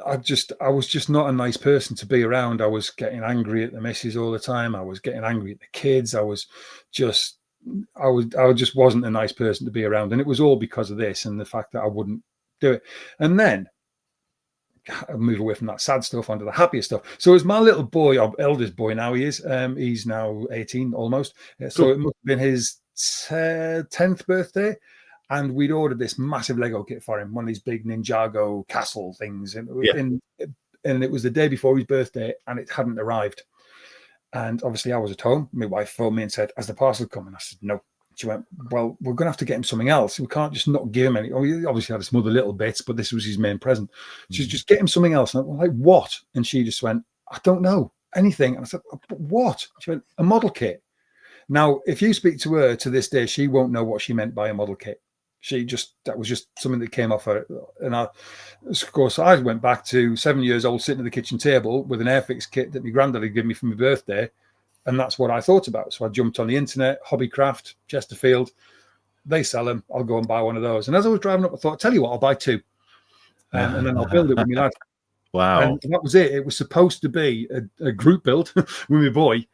I was just not a nice person to be around. I was getting angry at the missus all the time. I was getting angry at the kids. I just wasn't a nice person to be around, and it was all because of this and the fact that I wouldn't do it. And then I move away from that sad stuff onto the happier stuff. So it's my little boy, our eldest boy now, he's now 18 almost. So it must have been his 10th birthday. And we'd ordered this massive Lego kit for him, one of these big Ninjago castle things. And it was the day before his birthday, and it hadn't arrived. And obviously I was at home. My wife phoned me and said, "Has the parcel come?" And I said, "No." She went, "Well, we're going to have to get him something else. We can't just not give him any." Oh, he obviously had some other little bits, but this was his main present. She said, "Just get him something else." And I was like, "What?" And she just went, "I don't know, anything." And I said, "But what?" She went, "A model kit." Now, if you speak to her to this day, she won't know what she meant by a model kit. That was just something that came off her. And of course, I went back to 7 years old, sitting at the kitchen table with an Airfix kit that my granddad had given me for my birthday. And that's what I thought about. So I jumped on the internet, Hobbycraft, Chesterfield. They sell them. I'll go and buy one of those. And as I was driving up, I thought, tell you what, I'll buy two. And then I'll build it with my lad. Wow. And that was it. It was supposed to be a group build with my boy.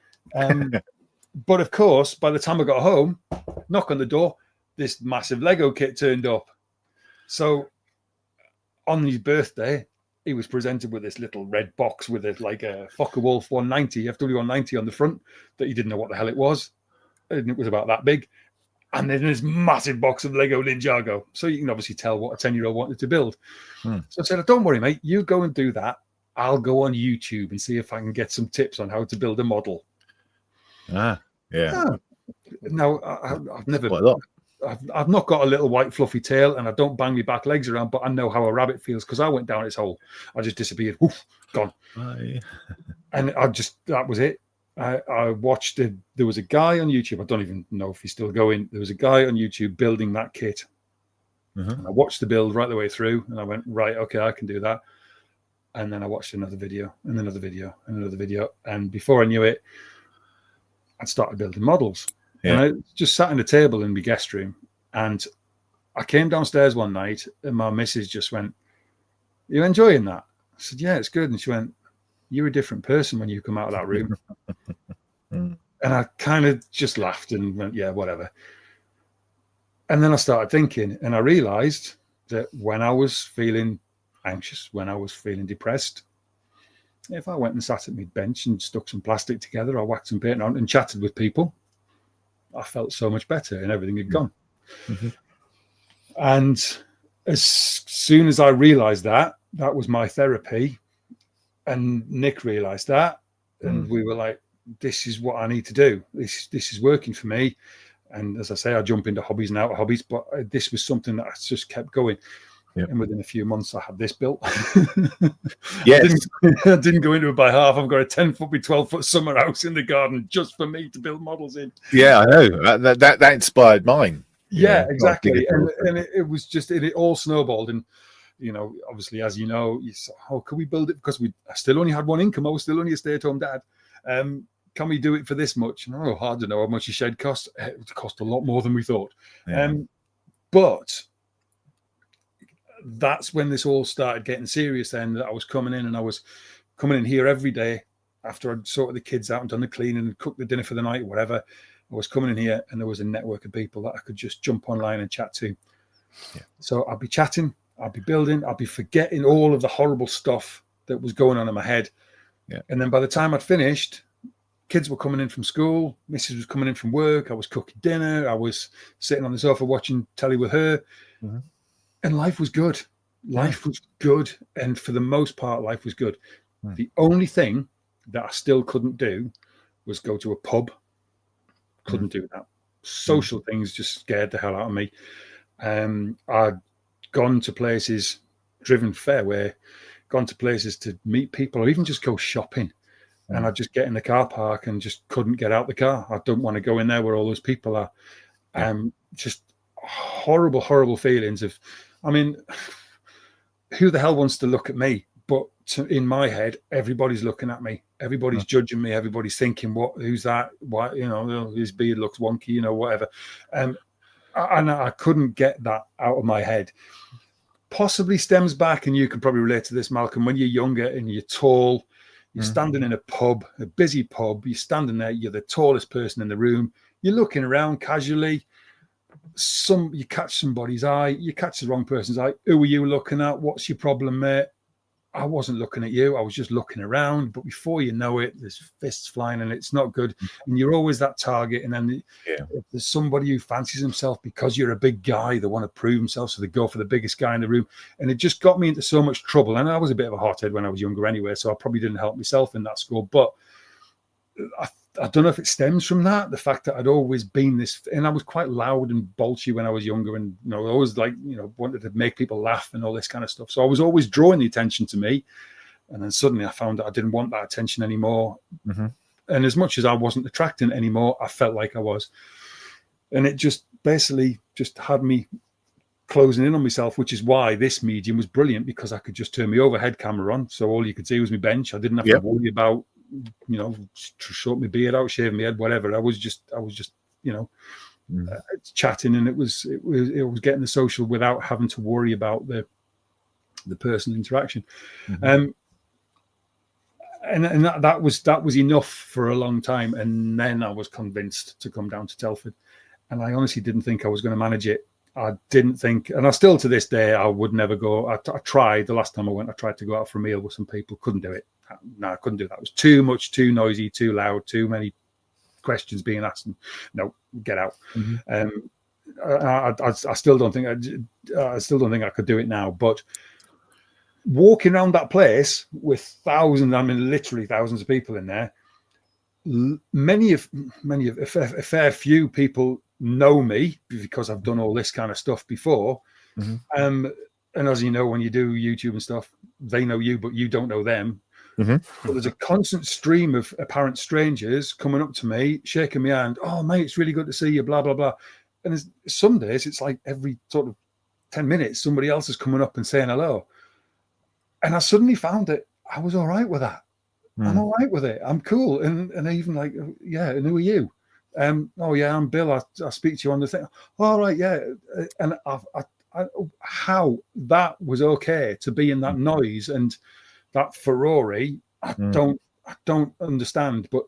But of course, by the time I got home, knock on the door, this massive Lego kit turned up. So on his birthday, he was presented with this little red box with a Focke-Wulf 190, FW190 on the front that he didn't know what the hell it was. And it was about that big. And then this massive box of Lego Ninjago. So you can obviously tell what a 10-year-old wanted to build. So I said, "Don't worry, mate. You go and do that. I'll go on YouTube and see if I can get some tips on how to build a model." Yeah. Now, I've not got a little white fluffy tail, and I don't bang my back legs around, but I know how a rabbit feels because I went down its hole. I just disappeared. Woof, gone. And that was it. I watched there was a guy on YouTube. I don't even know if he's still going. There was a guy on YouTube building that kit. And I watched the build right the way through, and I went, right, okay, I can do that. And then I watched another video and another video and another video. And before I knew it, I'd started building models. And I just sat in the table in my guest room, and I came downstairs one night, and my missus just went, "Are you enjoying that?" I said, "Yeah, it's good." And she went, "You're a different person when you come out of that room." And I kind of just laughed and went, "Yeah, whatever." And then I started thinking, and I realized that when I was feeling anxious, when I was feeling depressed, if I went and sat at my bench and stuck some plastic together or whacked some paint on and chatted with people, I felt so much better and everything had gone. And as soon as I realized that was my therapy, and Nick realized that, and we were like, this is what I need to do. This is working for me. And as I say, I jump into hobbies and out of hobbies, but this was something that I just kept going. And within a few months, I had this built. Yes. I didn't go into it by half. I've got a 10-foot by 12-foot summer house in the garden just for me to build models in. Yeah, I know. That inspired mine. Yeah, exactly. And it was just, it all snowballed. And, obviously, as you know, how can we build it? Because I still only had one income. I was still only a stay-at-home dad. Can we do it for this much? Oh, hard to know how much a shed cost. It cost a lot more than we thought. But that's when this all started getting serious then, that I was coming in, and I was coming in here every day after I'd sorted the kids out and done the cleaning and cooked the dinner for the night or whatever. I was coming in here, and there was a network of people that I could just jump online and chat to. So I'd be chatting, I'd be building, I'd be forgetting all of the horrible stuff that was going on in my head. And then by the time I'd finished, kids were coming in from school, missus was coming in from work, I was cooking dinner, I was sitting on the sofa watching telly with her. And life was good. Life was good. And for the most part, life was good. The only thing that I still couldn't do was go to a pub Couldn't do that. Social things just scared the hell out of me. I'd gone to places, driven fairway, gone to places to meet people or even just go shopping. And I'd just get in the car park and just couldn't get out the car. I don't want to go in there where all those people are. Just horrible, horrible feelings of, I mean, who the hell wants to look at me? But in my head, everybody's looking at me. Everybody's judging me. Everybody's thinking, who's that? Why, his beard looks wonky, whatever. And I couldn't get that out of my head. Possibly stems back, and you can probably relate to this, Malcolm, when you're younger and you're tall, you're standing in a pub, a busy pub, you're standing there, you're the tallest person in the room, you're looking around casually, you catch somebody's eye, you catch the wrong person's eye. Who are you looking at? What's your problem, mate? I wasn't looking at you. I was just looking around. But before you know it, there's fists flying and it's not good. And you're always that target. And then if there's somebody who fancies himself because you're a big guy, they want to prove himself, so they go for the biggest guy in the room. And it just got me into so much trouble. And I was a bit of a hothead when I was younger anyway, so I probably didn't help myself in that school. But I don't know if it stems from that, the fact that I'd always been this, and I was quite loud and bolshy when I was younger, and always wanted to make people laugh and all this kind of stuff. So I was always drawing the attention to me, and then suddenly I found that I didn't want that attention anymore. And as much as I wasn't attracting it anymore, I felt like I was, and it just basically just had me closing in on myself, which is why this medium was brilliant, because I could just turn my overhead camera on, so all you could see was my bench. I didn't have to worry about sort my beard out, shave my head, whatever. I was just chatting, and it was getting the social without having to worry about the personal interaction. And that was enough for a long time. And then I was convinced to come down to Telford, and I honestly didn't think I was going to manage it. I didn't think, and I still to this day, I would never go. I tried the last time I went. I tried to go out for a meal with some people. Couldn't do it. No, I couldn't do that. It was too much, too noisy, too loud, too many questions being asked. And no, get out. I still don't think I could do it now. But walking around that place with thousands, I mean, literally thousands of people in there, a fair few people know me because I've done all this kind of stuff before. And as you know, when you do YouTube and stuff, they know you, but you don't know them. But there's a constant stream of apparent strangers coming up to me, shaking my hand. Oh, mate, it's really good to see you, blah, blah, blah. And some days it's like every sort of 10 minutes, somebody else is coming up and saying hello. And I suddenly found that I was all right with that. I'm all right with it. I'm cool. And I even like, yeah, and who are you? Oh, yeah, I'm Bill. I speak to you on the thing. All right, yeah. And how that was okay to be in that noise and that Ferrari, I don't understand. But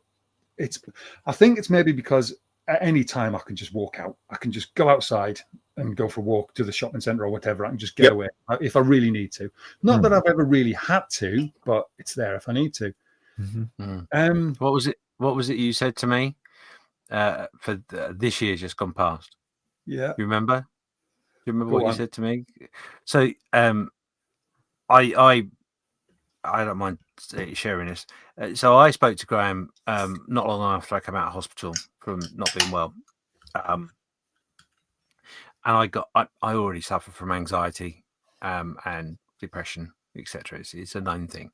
I think it's maybe because at any time I can just walk out. I can just go outside and go for a walk to the shopping centre or whatever. I can just get away if I really need to. Not that I've ever really had to, but it's there if I need to. What was it you said to me for this year's just gone past? Yeah. You remember? Do you remember what you said to me? So I don't mind sharing this. So I spoke to Graeme not long after I came out of hospital from not being well. And I already suffer from anxiety and depression, etc. It's a known thing.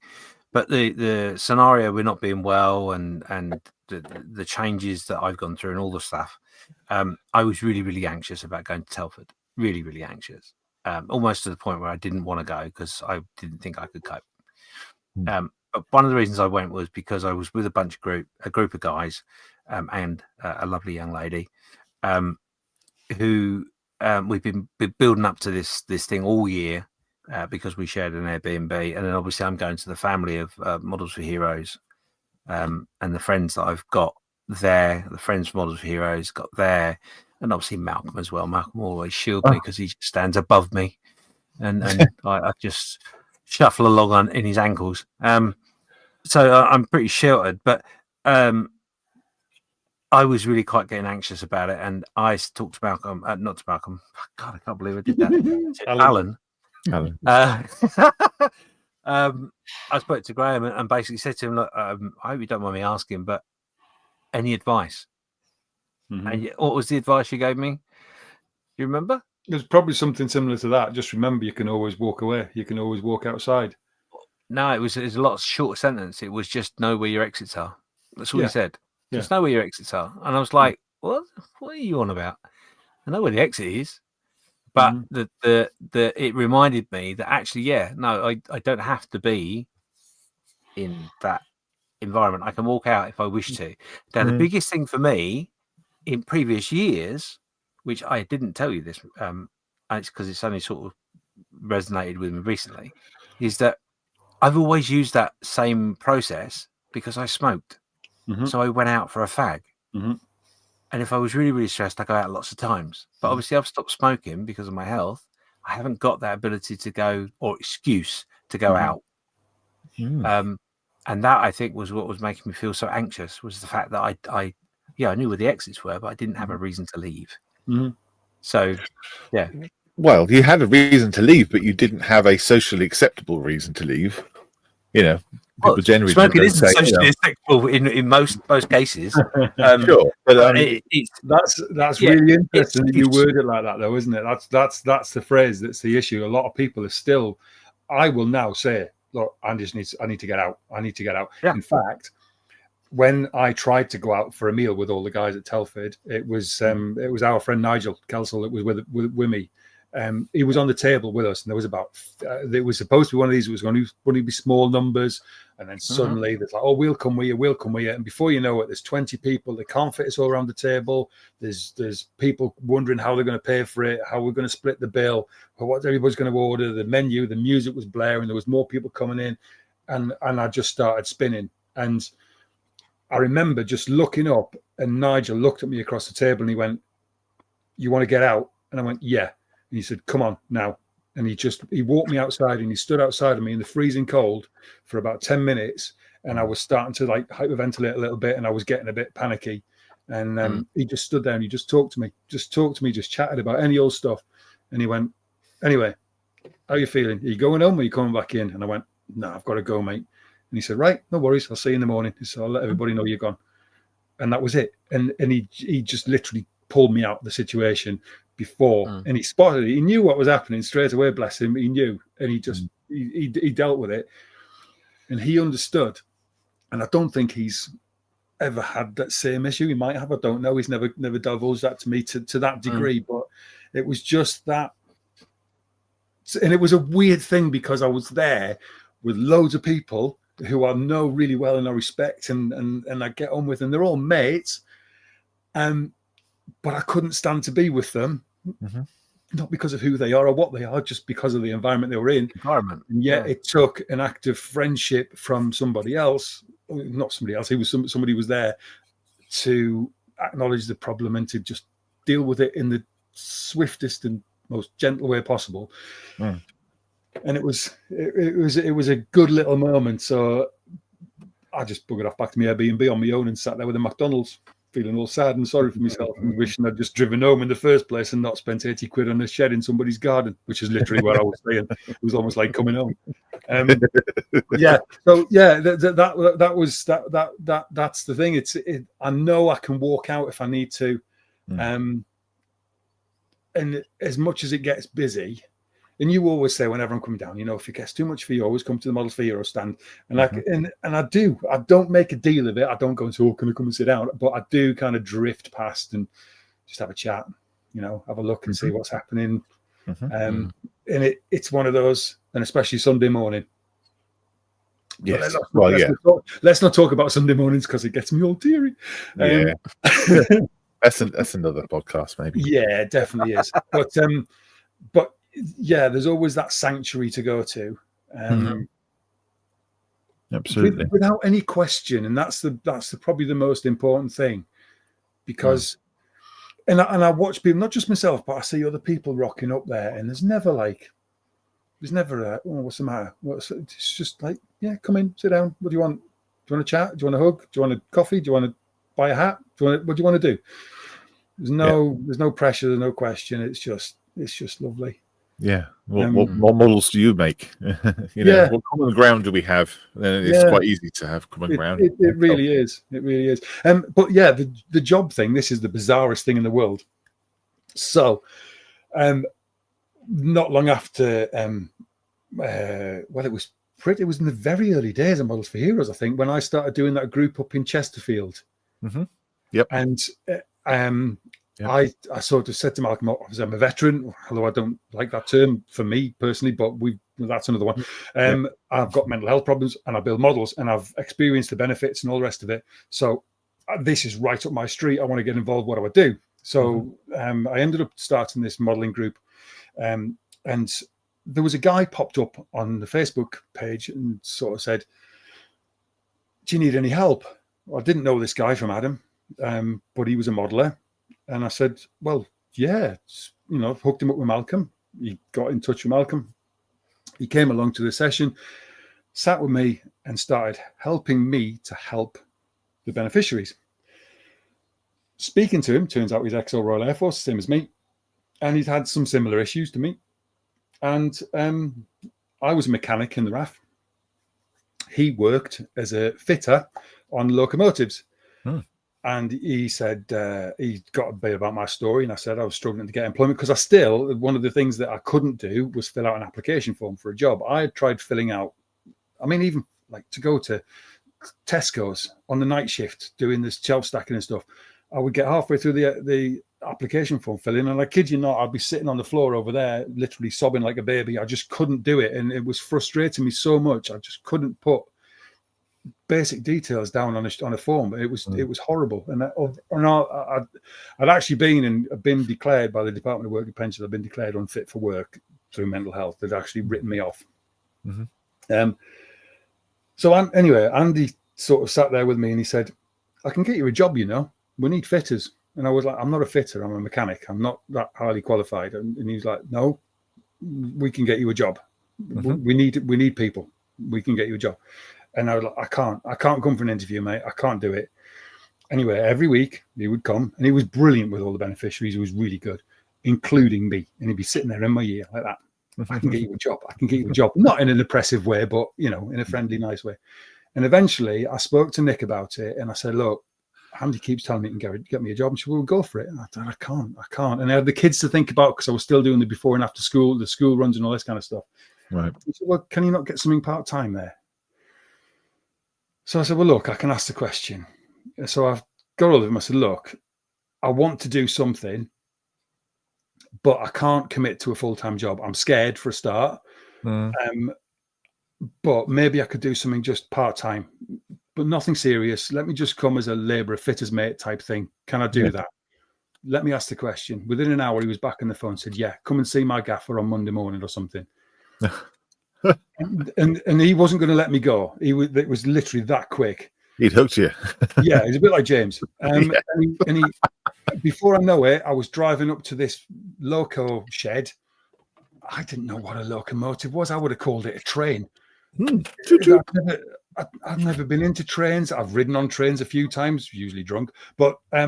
But the scenario we're not being well and the changes that I've gone through and all the stuff, I was really, really anxious about going to Telford. Really, really anxious. Almost to the point where I didn't want to go because I didn't think I could cope. But one of the reasons I went was because I was with a group of guys and a lovely young lady who we've been building up to this thing all year because we shared an Airbnb, and then obviously I'm going to the family of Models for Heroes and the friends that I've got there, the friends from Models for Heroes got there, and obviously Malcolm as well. Malcolm always shield me because he stands above me, and I just shuffle along in his ankles. So I'm pretty sheltered, but I was really quite getting anxious about it, and I talked to Malcolm, not to Malcolm. God, I can't believe I did that. Alan. I spoke to Graeme and basically said to him, "Look, I hope you don't mind me asking, but any advice?" And what was the advice you gave me? You remember? It was probably something similar to that. Just remember, you can always walk away. You can always walk outside. No, it was a lot shorter sentence. It was just know where your exits are. That's all he said. Just know where your exits are. And I was like, what are you on about? I know where the exit is. But it reminded me that actually, I don't have to be in that environment. I can walk out if I wish to. Now, the biggest thing for me in previous years, which I didn't tell you this, and it's because it's only sort of resonated with me recently, is that I've always used that same process because I smoked. So I went out for a fag. And if I was really, really stressed, I go out lots of times. But obviously I've stopped smoking because of my health. I haven't got that ability to go, or excuse to go out. And that, I think, was what was making me feel so anxious, was the fact that I knew where the exits were, but I didn't have a reason to leave. So, yeah. Well, you had a reason to leave, but you didn't have a socially acceptable reason to leave. People generally smoking isn't socially acceptable in most cases. Sure, but that's really interesting that you word it like that, though, isn't it? That's the phrase that's the issue. A lot of people are still. I will now say, look, I need to get out. I need to get out. Yeah. In fact, when I tried to go out for a meal with all the guys at Telford, it was our friend Nigel Kelsall that was with me. He was on the table with us, and there was there was supposed to be one of these. It was going to be small numbers, and then suddenly there's like, oh, we'll come with you, and before you know it, there's 20 people. They can't fit us all around the table. There's people wondering how they're going to pay for it, how we're going to split the bill, or what everybody's going to order. The menu, the music was blaring. There was more people coming in, and I just started spinning. And I remember just looking up, and Nigel looked at me across the table, and he went, "You want to get out?" And I went, "Yeah." And he said, "Come on now." And he walked me outside, and he stood outside of me in the freezing cold for about 10 minutes. And I was starting to like hyperventilate a little bit, and I was getting a bit panicky. And he just stood there and he just talked to me, just chatted about any old stuff. And he went, "Anyway, how are you feeling? Are you going home or are you coming back in?" And I went, "No, I've got to go, mate." And he said, "Right, no worries. I'll see you in the morning." So I'll let everybody know you're gone. And that was it. And he just literally pulled me out of the situation before, and he spotted it. He knew what was happening straight away. Bless him, he knew, and he just he dealt with it, and he understood. And I don't think he's ever had that same issue. He might have, I don't know. He's never divulged that to me to that degree. But it was just that, and it was a weird thing because I was there with loads of people who I know really well and I respect and I get on with, and they're all mates. But I couldn't stand to be with them, not because of who they are or what they are, just because of the environment they were in. And yet it took an act of friendship from somebody else, not somebody else. He was somebody was there to acknowledge the problem and to just deal with it in the swiftest and most gentle way possible. And it was a good little moment. So I just buggered off back to my Airbnb on my own and sat there with a McDonald's, feeling all sad and sorry for myself and wishing I'd just driven home in the first place and not spent 80 quid on a shed in somebody's garden, which is literally what I was saying. It was almost like coming home. So that's the thing. I know I can walk out if I need to. And as much as it gets busy, and you always say whenever I'm coming down, if it gets too much for you, always come to the Models for Hero stand. And I do. I don't make a deal of it. I don't go and say, "Oh, can I come and sit down?" But I do kind of drift past and just have a chat, have a look and see what's happening. And it's one of those, and especially Sunday morning. Yes. Let's not talk about Sunday mornings because it gets me all teary. That's another podcast, maybe. Yeah, it definitely is. But yeah, there's always that sanctuary to go to. Absolutely, without any question, and that's probably the most important thing, because and I watch people, not just myself, but I see other people rocking up there, and there's never a, "Oh, what's the matter?" It's just like, "Yeah, come in, sit down. What do you want? Do you want to chat? Do you want a hug? Do you want a coffee? Do you want to buy a hat? What do you want to do?" There's no pressure, there's no question. It's just lovely. Yeah. What models do you make? What common ground do we have? It's quite easy to have common ground. It really is. It really is. But yeah, the job thing, this is the bizarrest thing in the world. So, not long after, it was in the very early days of Models for Heroes, I think, when I started doing that group up in Chesterfield. Mm-hmm. Yep. And I sort of said to Malcolm, obviously I'm a veteran, although I don't like that term for me personally, but that's another one. I've got mental health problems and I build models and I've experienced the benefits and all the rest of it. So this is right up my street. I want to get involved. What do I do? So I ended up starting this modeling group. And there was a guy popped up on the Facebook page and sort of said, do you need any help? Well, I didn't know this guy from Adam, but he was a modeler. And I said, well, yeah, hooked him up with Malcolm. He got in touch with Malcolm. He came along to the session, sat with me and started helping me to help the beneficiaries. Speaking to him, turns out he's ex-Royal Air Force, same as me. And he'd had some similar issues to me. And I was a mechanic in the RAF. He worked as a fitter on locomotives. And he said, he got a bit about my story. And I said I was struggling to get employment because one of the things that I couldn't do was fill out an application form for a job. I had tried filling out, even like to go to Tesco's on the night shift, doing this shelf stacking and stuff. I would get halfway through the application form filling, and I kid you not, I'd be sitting on the floor over there, literally sobbing like a baby. I just couldn't do it. And it was frustrating me so much. I just couldn't put basic details down on a form. It was horrible. And I'd actually been declared by the Department of Work and Pensions. I've been declared unfit for work through mental health. They'd actually written me off. So anyway, Andy sort of sat there with me and he said, I can get you a job, we need fitters. And I was like, I'm not a fitter, I'm a mechanic, I'm not that highly qualified. And he was like, no, we can get you a job. We need people, we can get you a job. And I was like, I can't come for an interview, mate. I can't do it. Anyway, every week he would come and he was brilliant with all the beneficiaries. He was really good, including me. And he'd be sitting there in my ear like that. I can get you a job. I can get you a job. Not in an oppressive way, but, in a friendly, nice way. And eventually I spoke to Nick about it and I said, look, Andy keeps telling me he can get me a job. And she will go for it. And I said, I can't. And I had the kids to think about because I was still doing the before and after school, the school runs and all this kind of stuff. Right. He said, well, can you not get something part-time there? So I said, well, look, I can ask the question. So I've got all of them. I said, look, I want to do something, but I can't commit to a full-time job. I'm scared for a start. But maybe I could do something just part-time, but nothing serious. Let me just come as a labourer, fitter's mate type thing. Can I do that? Let me ask the question. Within an hour, he was back on the phone and said, yeah, come and see my gaffer on Monday morning or something. and he wasn't going to let me go. It was literally that quick. He'd hooked you. Yeah, he's a bit like James. And he, before I know it, I was driving up to this loco shed. I didn't know what a locomotive was. I would have called it a train. I've never been into trains. I've ridden on trains a few times, usually drunk, but I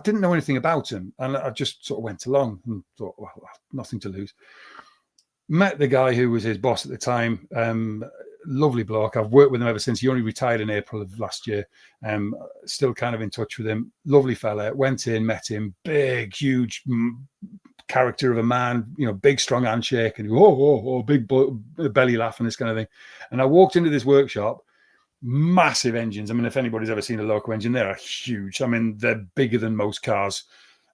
didn't know anything about them. And I just sort of went along and thought, well, nothing to lose. Met the guy who was his boss at the time. Lovely bloke. I've worked with him ever since. He only retired in April of last year. Still kind of in touch with him. Lovely fella. Went in, met him. Big, huge character of a man. Big, strong handshake, and big belly laugh and this kind of thing. And I walked into this workshop. Massive engines. If anybody's ever seen a loco engine, they're huge. They're bigger than most cars.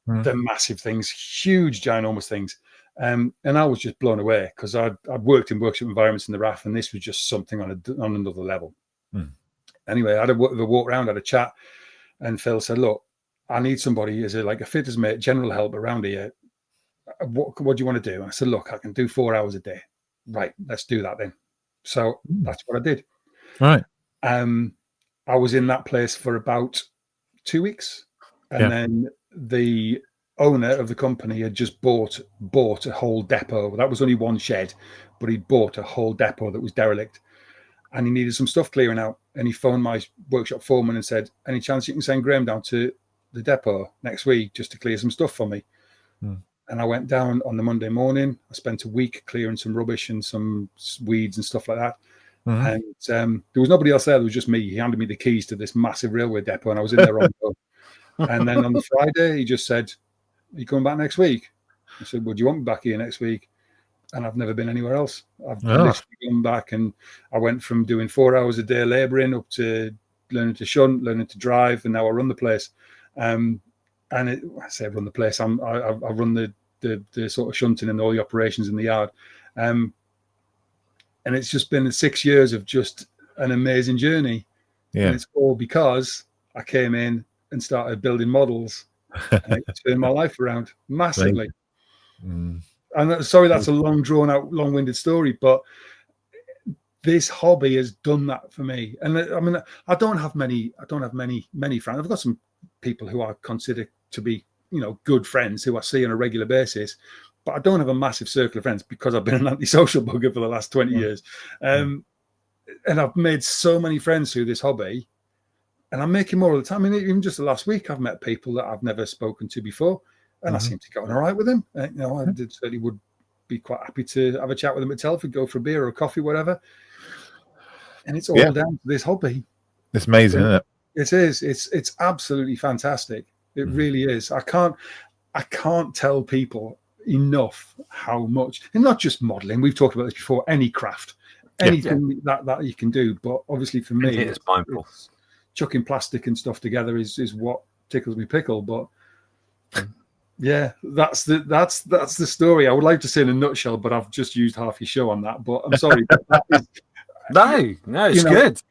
They're massive things, huge, ginormous things. And I was just blown away because I'd worked in workshop environments in the RAF, and this was just something on another level. Anyway, I had a walk around, had a chat, and Phil said, look, I need somebody as a fitter's mate, general help around here. What do you want to do? And I said, look, I can do 4 hours a day. Right, let's do that then. So that's what I did. Right. I was in that place for about 2 weeks, and then the owner of the company had just bought a whole depot. That was only one shed, but he bought a whole depot that was derelict, and he needed some stuff clearing out. And he phoned my workshop foreman and said, any chance you can send Graeme down to the depot next week just to clear some stuff for me? And I went down on the Monday morning. I spent a week clearing some rubbish and some weeds and stuff like that. And there was nobody else there. There was just me. He handed me the keys to this massive railway depot, and I was in there on the phone. And then on the Friday, he just said, "Are you coming back next week?" I said, "Well, do you want me back here next week?" And I've never been anywhere else. I've literally gone back, and I went from doing 4 hours a day labouring up to learning to shunt, learning to drive, and now I run the place. And I say I run the place. I run the sort of shunting and all the operations in the yard. And it's just been 6 years of just an amazing journey. Yeah. And it's all because I came in and started building models, and it turned my life around massively. And sorry, that's a long drawn out, long winded story, but this hobby has done that for me. And I mean, I don't have many friends. I've got some people who I consider to be, good friends who I see on a regular basis, but I don't have a massive circle of friends because I've been an antisocial bugger for the last 20 years. And I've made so many friends through this hobby, and I'm making more all the time. I mean, even just the last week, I've met people that I've never spoken to before, and I seem to get on all right with them. I certainly would be quite happy to have a chat with them at Telford, go for a beer or a coffee, whatever. And it's all down to this hobby. It's amazing, isn't it? It is. It's absolutely fantastic. It really is. I can't tell people enough how much, and not just modeling. We've talked about this before. Any craft, anything that you can do. But obviously, for me, it's mindful. Chucking plastic and stuff together is what tickles me pickle. But yeah, that's the story. I would like to say in a nutshell, but I've just used half your show on that. But I'm sorry. But that is, No, it's good.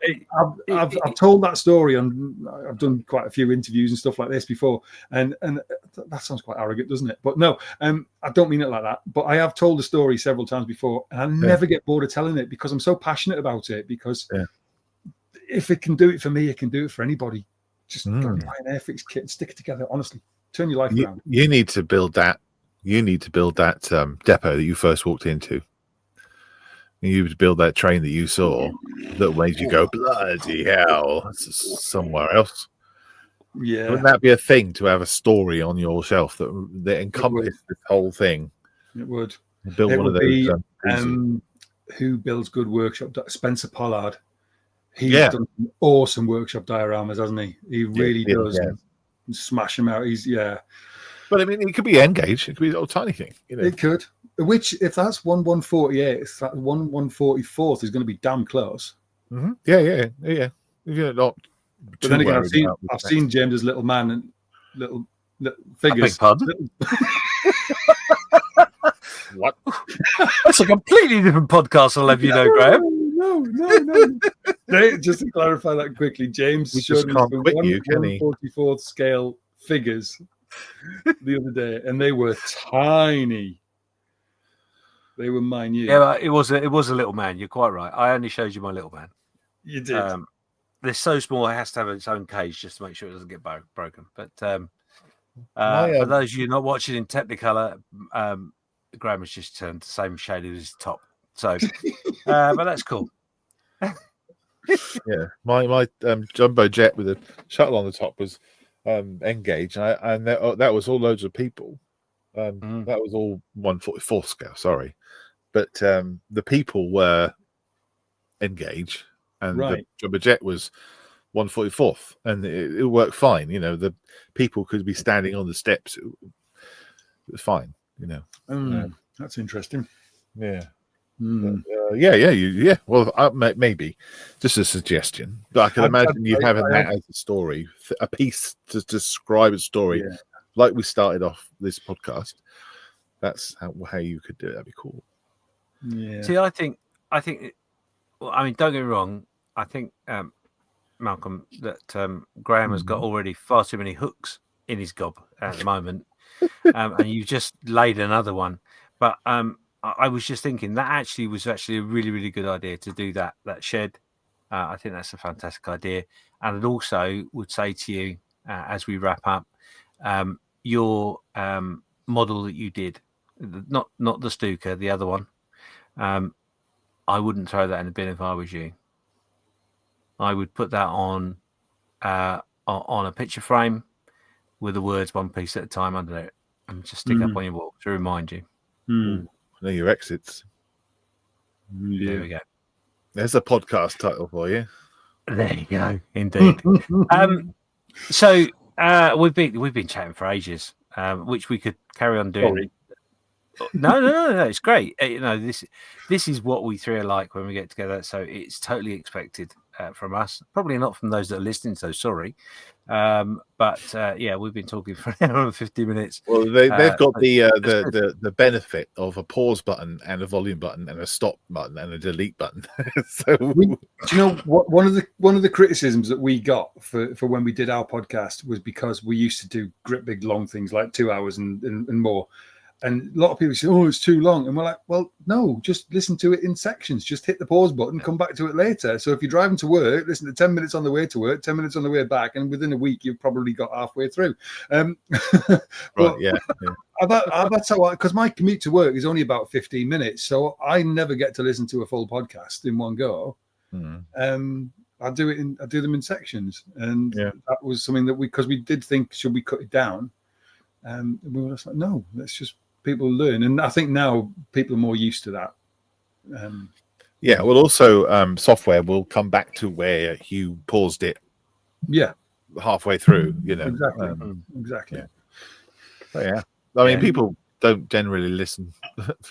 I've told that story, and I've done quite a few interviews and stuff like this before, and that sounds quite arrogant, doesn't it? But no, I don't mean it like that. But I have told the story several times before, and I never get bored of telling it because I'm so passionate about it. Because if it can do it for me, it can do it for anybody. Just go and buy an Airfix kit and stick it together. Honestly, turn your life around. You need to build that. You need to build that depot that you first walked into. You would build that train that you saw that made you go, bloody hell, somewhere else. Yeah. Wouldn't that be a thing to have a story on your shelf that encompassed this whole thing? It would. Build one of those. Who builds good workshop? Spencer Pollard. He's done some awesome workshop dioramas, hasn't he? He really does. Yeah. Smash them out. But I mean, it could be N-gauge. It could be a little tiny thing. It could. Which, if that's 1/148, that 1/144 is going to be damn close. Mm-hmm. Yeah. If you're not. But then again, I've seen James's little man and little figures. What? That's a completely different podcast. I'll have you know, Graham. No. Just to clarify that quickly, James showed me the 1/144 scale figures the other day, and they were tiny. They were minute. Yeah, but it was a little man. You're quite right. I only showed you my little man. You did. They're so small, it has to have its own cage just to make sure it doesn't get broken. But for those of you not watching in Technicolor, Graham has just turned the same shade as his top. So, but that's cool. Yeah, my jumbo jet with a shuttle on the top was N-gauge, and that was all loads of people. That was all 1/44 scale. Sorry, but the people were N-gauge, and the jumbo jet was 1/44, and it worked fine. The people could be standing on the steps. It was fine. That's interesting. Yeah. Yeah. Well, maybe just a suggestion, but I can imagine you having that as a story, a piece to describe a story, like we started off this podcast. That's how you could do it. That'd be cool. Yeah. See, I think. Well, I mean, don't get me wrong. I think Malcolm that Graham has got already far too many hooks in his gob at the moment, and you just laid another one, but I was just thinking that was actually a really, really good idea to do that shed. I think that's a fantastic idea. And I'd also would say to you, as we wrap up, your model that you did, not the Stuka, the other one, I wouldn't throw that in the bin if I was you. I would put that on a picture frame with the words "one piece at a time" under it. and just stick up on your wall to remind you. Mm. Know your exits. There we go. There's a podcast title for you. There you go. Indeed. So we've been chatting for ages, which we could carry on doing. Sorry. No. It's great. This is what we three are like when we get together. So it's totally expected from us. Probably not from those that are listening. So sorry, but we've been talking for an hour and 50 minutes. Well, they've got the benefit of a pause button and a volume button and a stop button and a delete button. So do you know what? One of the criticisms that we got for when we did our podcast was because we used to do great big long things like 2 hours and more. And a lot of people say, "Oh, it's too long," and we're like, "Well, no, just listen to it in sections. Just hit the pause button, come back to it later." So if you're driving to work, listen to 10 minutes on the way to work, 10 minutes on the way back, and within a week you've probably got halfway through. Right, yeah. That's how because my commute to work is only about 15 minutes, so I never get to listen to a full podcast in one go. I do them in sections, and that was something that because we did think, should we cut it down? We were just like, no, let's just. People learn, and I think now people are more used to that. Well, also software will come back to where you paused it. Yeah, halfway through. Exactly. I mean, people don't generally listen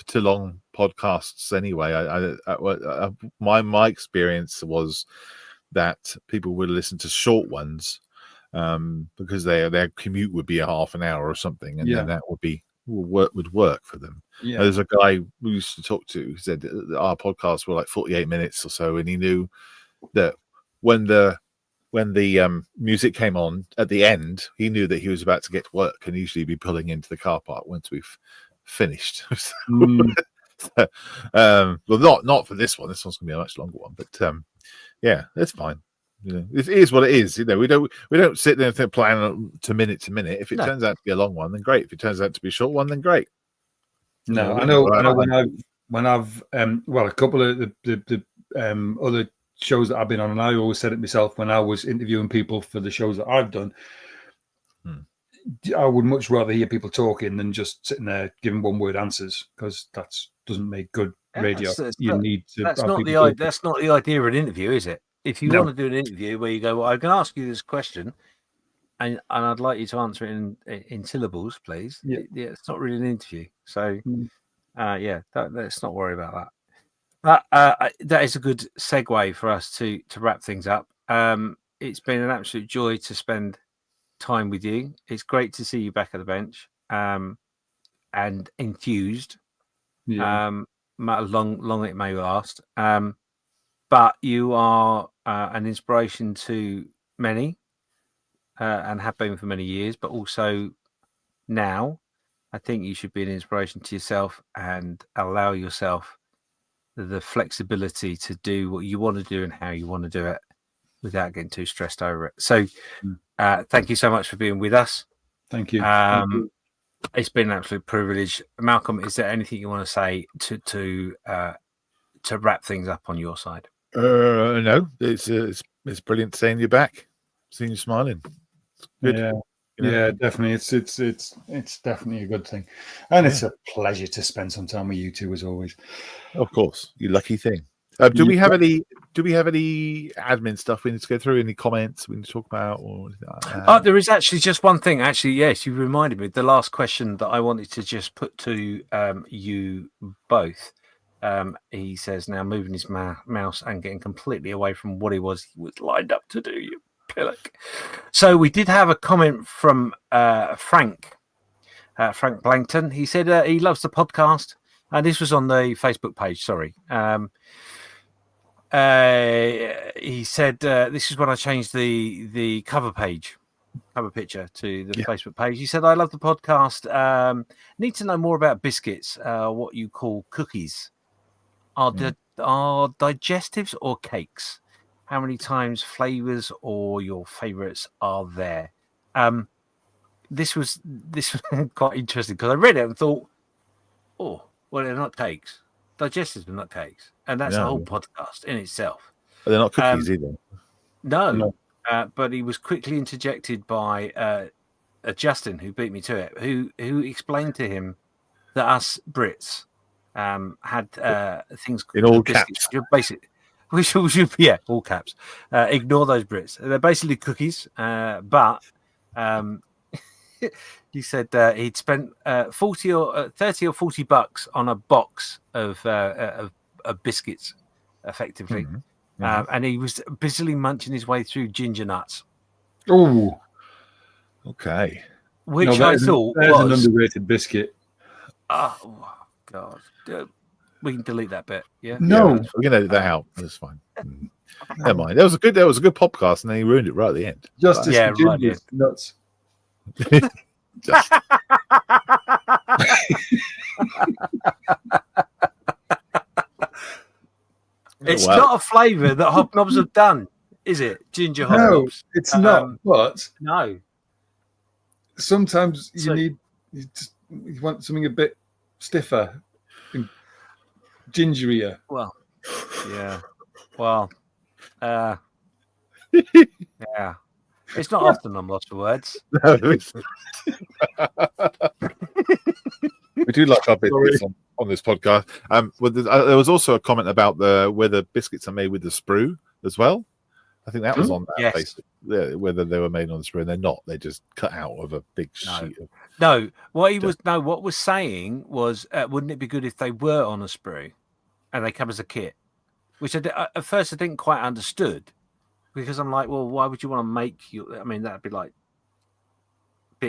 to long podcasts anyway. My experience was that people would listen to short ones because their commute would be a half an hour or something, and then that would work for them. There's a guy we used to talk to who said that our podcasts were like 48 minutes or so, and he knew that when the music came on at the end, he knew that he was about to get to work, and usually be pulling into the car park once we've finished. Well, not for this one. This one's gonna be a much longer one, but that's fine. It is what it is. We don't sit there and plan to minute. If it turns out to be a long one, then great. If it turns out to be a short one, then great. No, I know. When I've a couple of the other shows that I've been on, and I always said it myself when I was interviewing people for the shows that I've done. I would much rather hear people talking than just sitting there giving one-word answers, because that doesn't make good radio. That's not the idea of an interview, is it? If you want to do an interview where you go, well, I can ask you this question, and I'd like you to answer it in syllables, please. It's not really an interview. So, let's not worry about that. That is a good segue for us to wrap things up. It's been an absolute joy to spend time with you. It's great to see you back at the bench and enthused. Long it may last. But you are an inspiration to many and have been for many years, but also now I think you should be an inspiration to yourself and allow yourself the flexibility to do what you want to do and how you want to do it without getting too stressed over it. So thank you so much for being with us. Thank you. It's been an absolute privilege. Malcolm, is there anything you want to say to wrap things up on your side? No, it's brilliant seeing you back, seeing you smiling. It's good. Yeah, definitely. It's definitely a good thing, and it's a pleasure to spend some time with you two, as always. Of course, you lucky thing. Do we have any admin stuff we need to go through? Any comments we need to talk about, or anything like that? There is actually just one thing. Actually, yes, you reminded me. The last question that I wanted to just put to you both. He says, now moving his mouse and getting completely away from what he was lined up to do, you pillock. So we did have a comment from Frank Blankton. He said he loves the podcast, and this was on the Facebook page. Sorry. He said this is when I changed the cover picture to the Facebook page. He said, I love the podcast. Need to know more about biscuits, what you call cookies. Are digestives or cakes? How many times flavors or your favorites are there? This was quite interesting because I read it and thought, oh, well, they're not cakes. Digestives are not cakes, and that's a whole podcast in itself. But they're not cookies either. No. But he was quickly interjected by Justin, who beat me to it, who explained to him that us Brits had things in all biscuits, caps. basic, which should be, yeah, all caps. Ignore those Brits. They're basically cookies, but he said he'd spent 40 or 30 or 40 bucks on a box of biscuits, effectively. And he was busily munching his way through ginger nuts. Oh, Okay. Which no, I thought there's an was... underrated biscuit. Oh, God. We can delete that bit, yeah? No. Yeah, we can edit that out. That's fine. Never mind. That was a good podcast, and then he ruined it right at the end. Justice Yeah, for right, gingers. Nuts. Just, It's well, not a flavour that hobnobs have done, is it? Ginger No, hobnobs. it's not. But No. sometimes So- you want something a bit stiffer and gingerier. Well, yeah. Well, yeah. It's not often I'm lost for words. no, it's- we do like our biscuits on this podcast. Well, there was also a comment about whether biscuits are made with the sprue as well. I think that was on that Yes. face. Yeah, whether they were made on the sprue, and they're not. They're just cut out of a big sheet of. No, what was saying was, wouldn't it be good if they were on a sprue and they come as a kit? Which at first I didn't quite understood, because I'm like, well, why would you want to make you? I mean, that'd be like.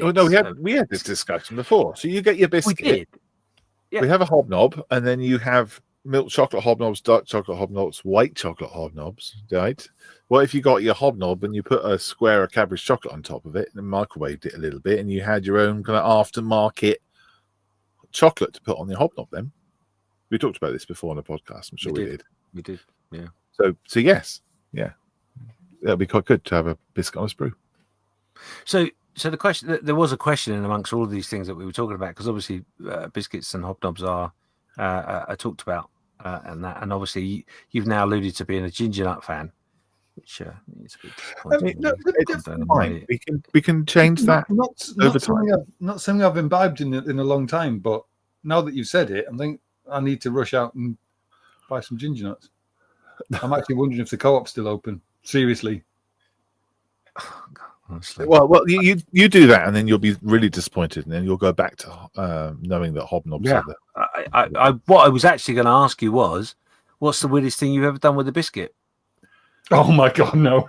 Oh no, we had this discussion before. So you get your We biscuit. did. Yeah. We have a hobnob, and then you have milk chocolate hobnobs, dark chocolate hobnobs, white chocolate hobnobs, right? What if you got your hobnob and you put a square of Cadbury's chocolate on top of it and microwaved it a little bit, and you had your own kind of aftermarket chocolate to put on the hobnob? Then we talked about this before on the podcast. I'm sure we did. We did. Yeah. So yes, yeah, that'd be quite good to have a biscuit on a sprue. So the question, there was a question in amongst all of these things that we were talking about, because obviously biscuits and hobnobs are talked about, and obviously you've now alluded to being a ginger nut fan, which is a bit disappointing. It's fine. We can change that over time. Not something I've imbibed in a long time, but now that you've said it, I think I need to rush out and buy some ginger nuts. I'm actually wondering if the co-op's still open. Seriously. Honestly. Well, you do that, and then you'll be really disappointed, and then you'll go back to knowing that hobnobs are there. What I was actually going to ask you was, what's the weirdest thing you've ever done with a biscuit? Oh my God, no.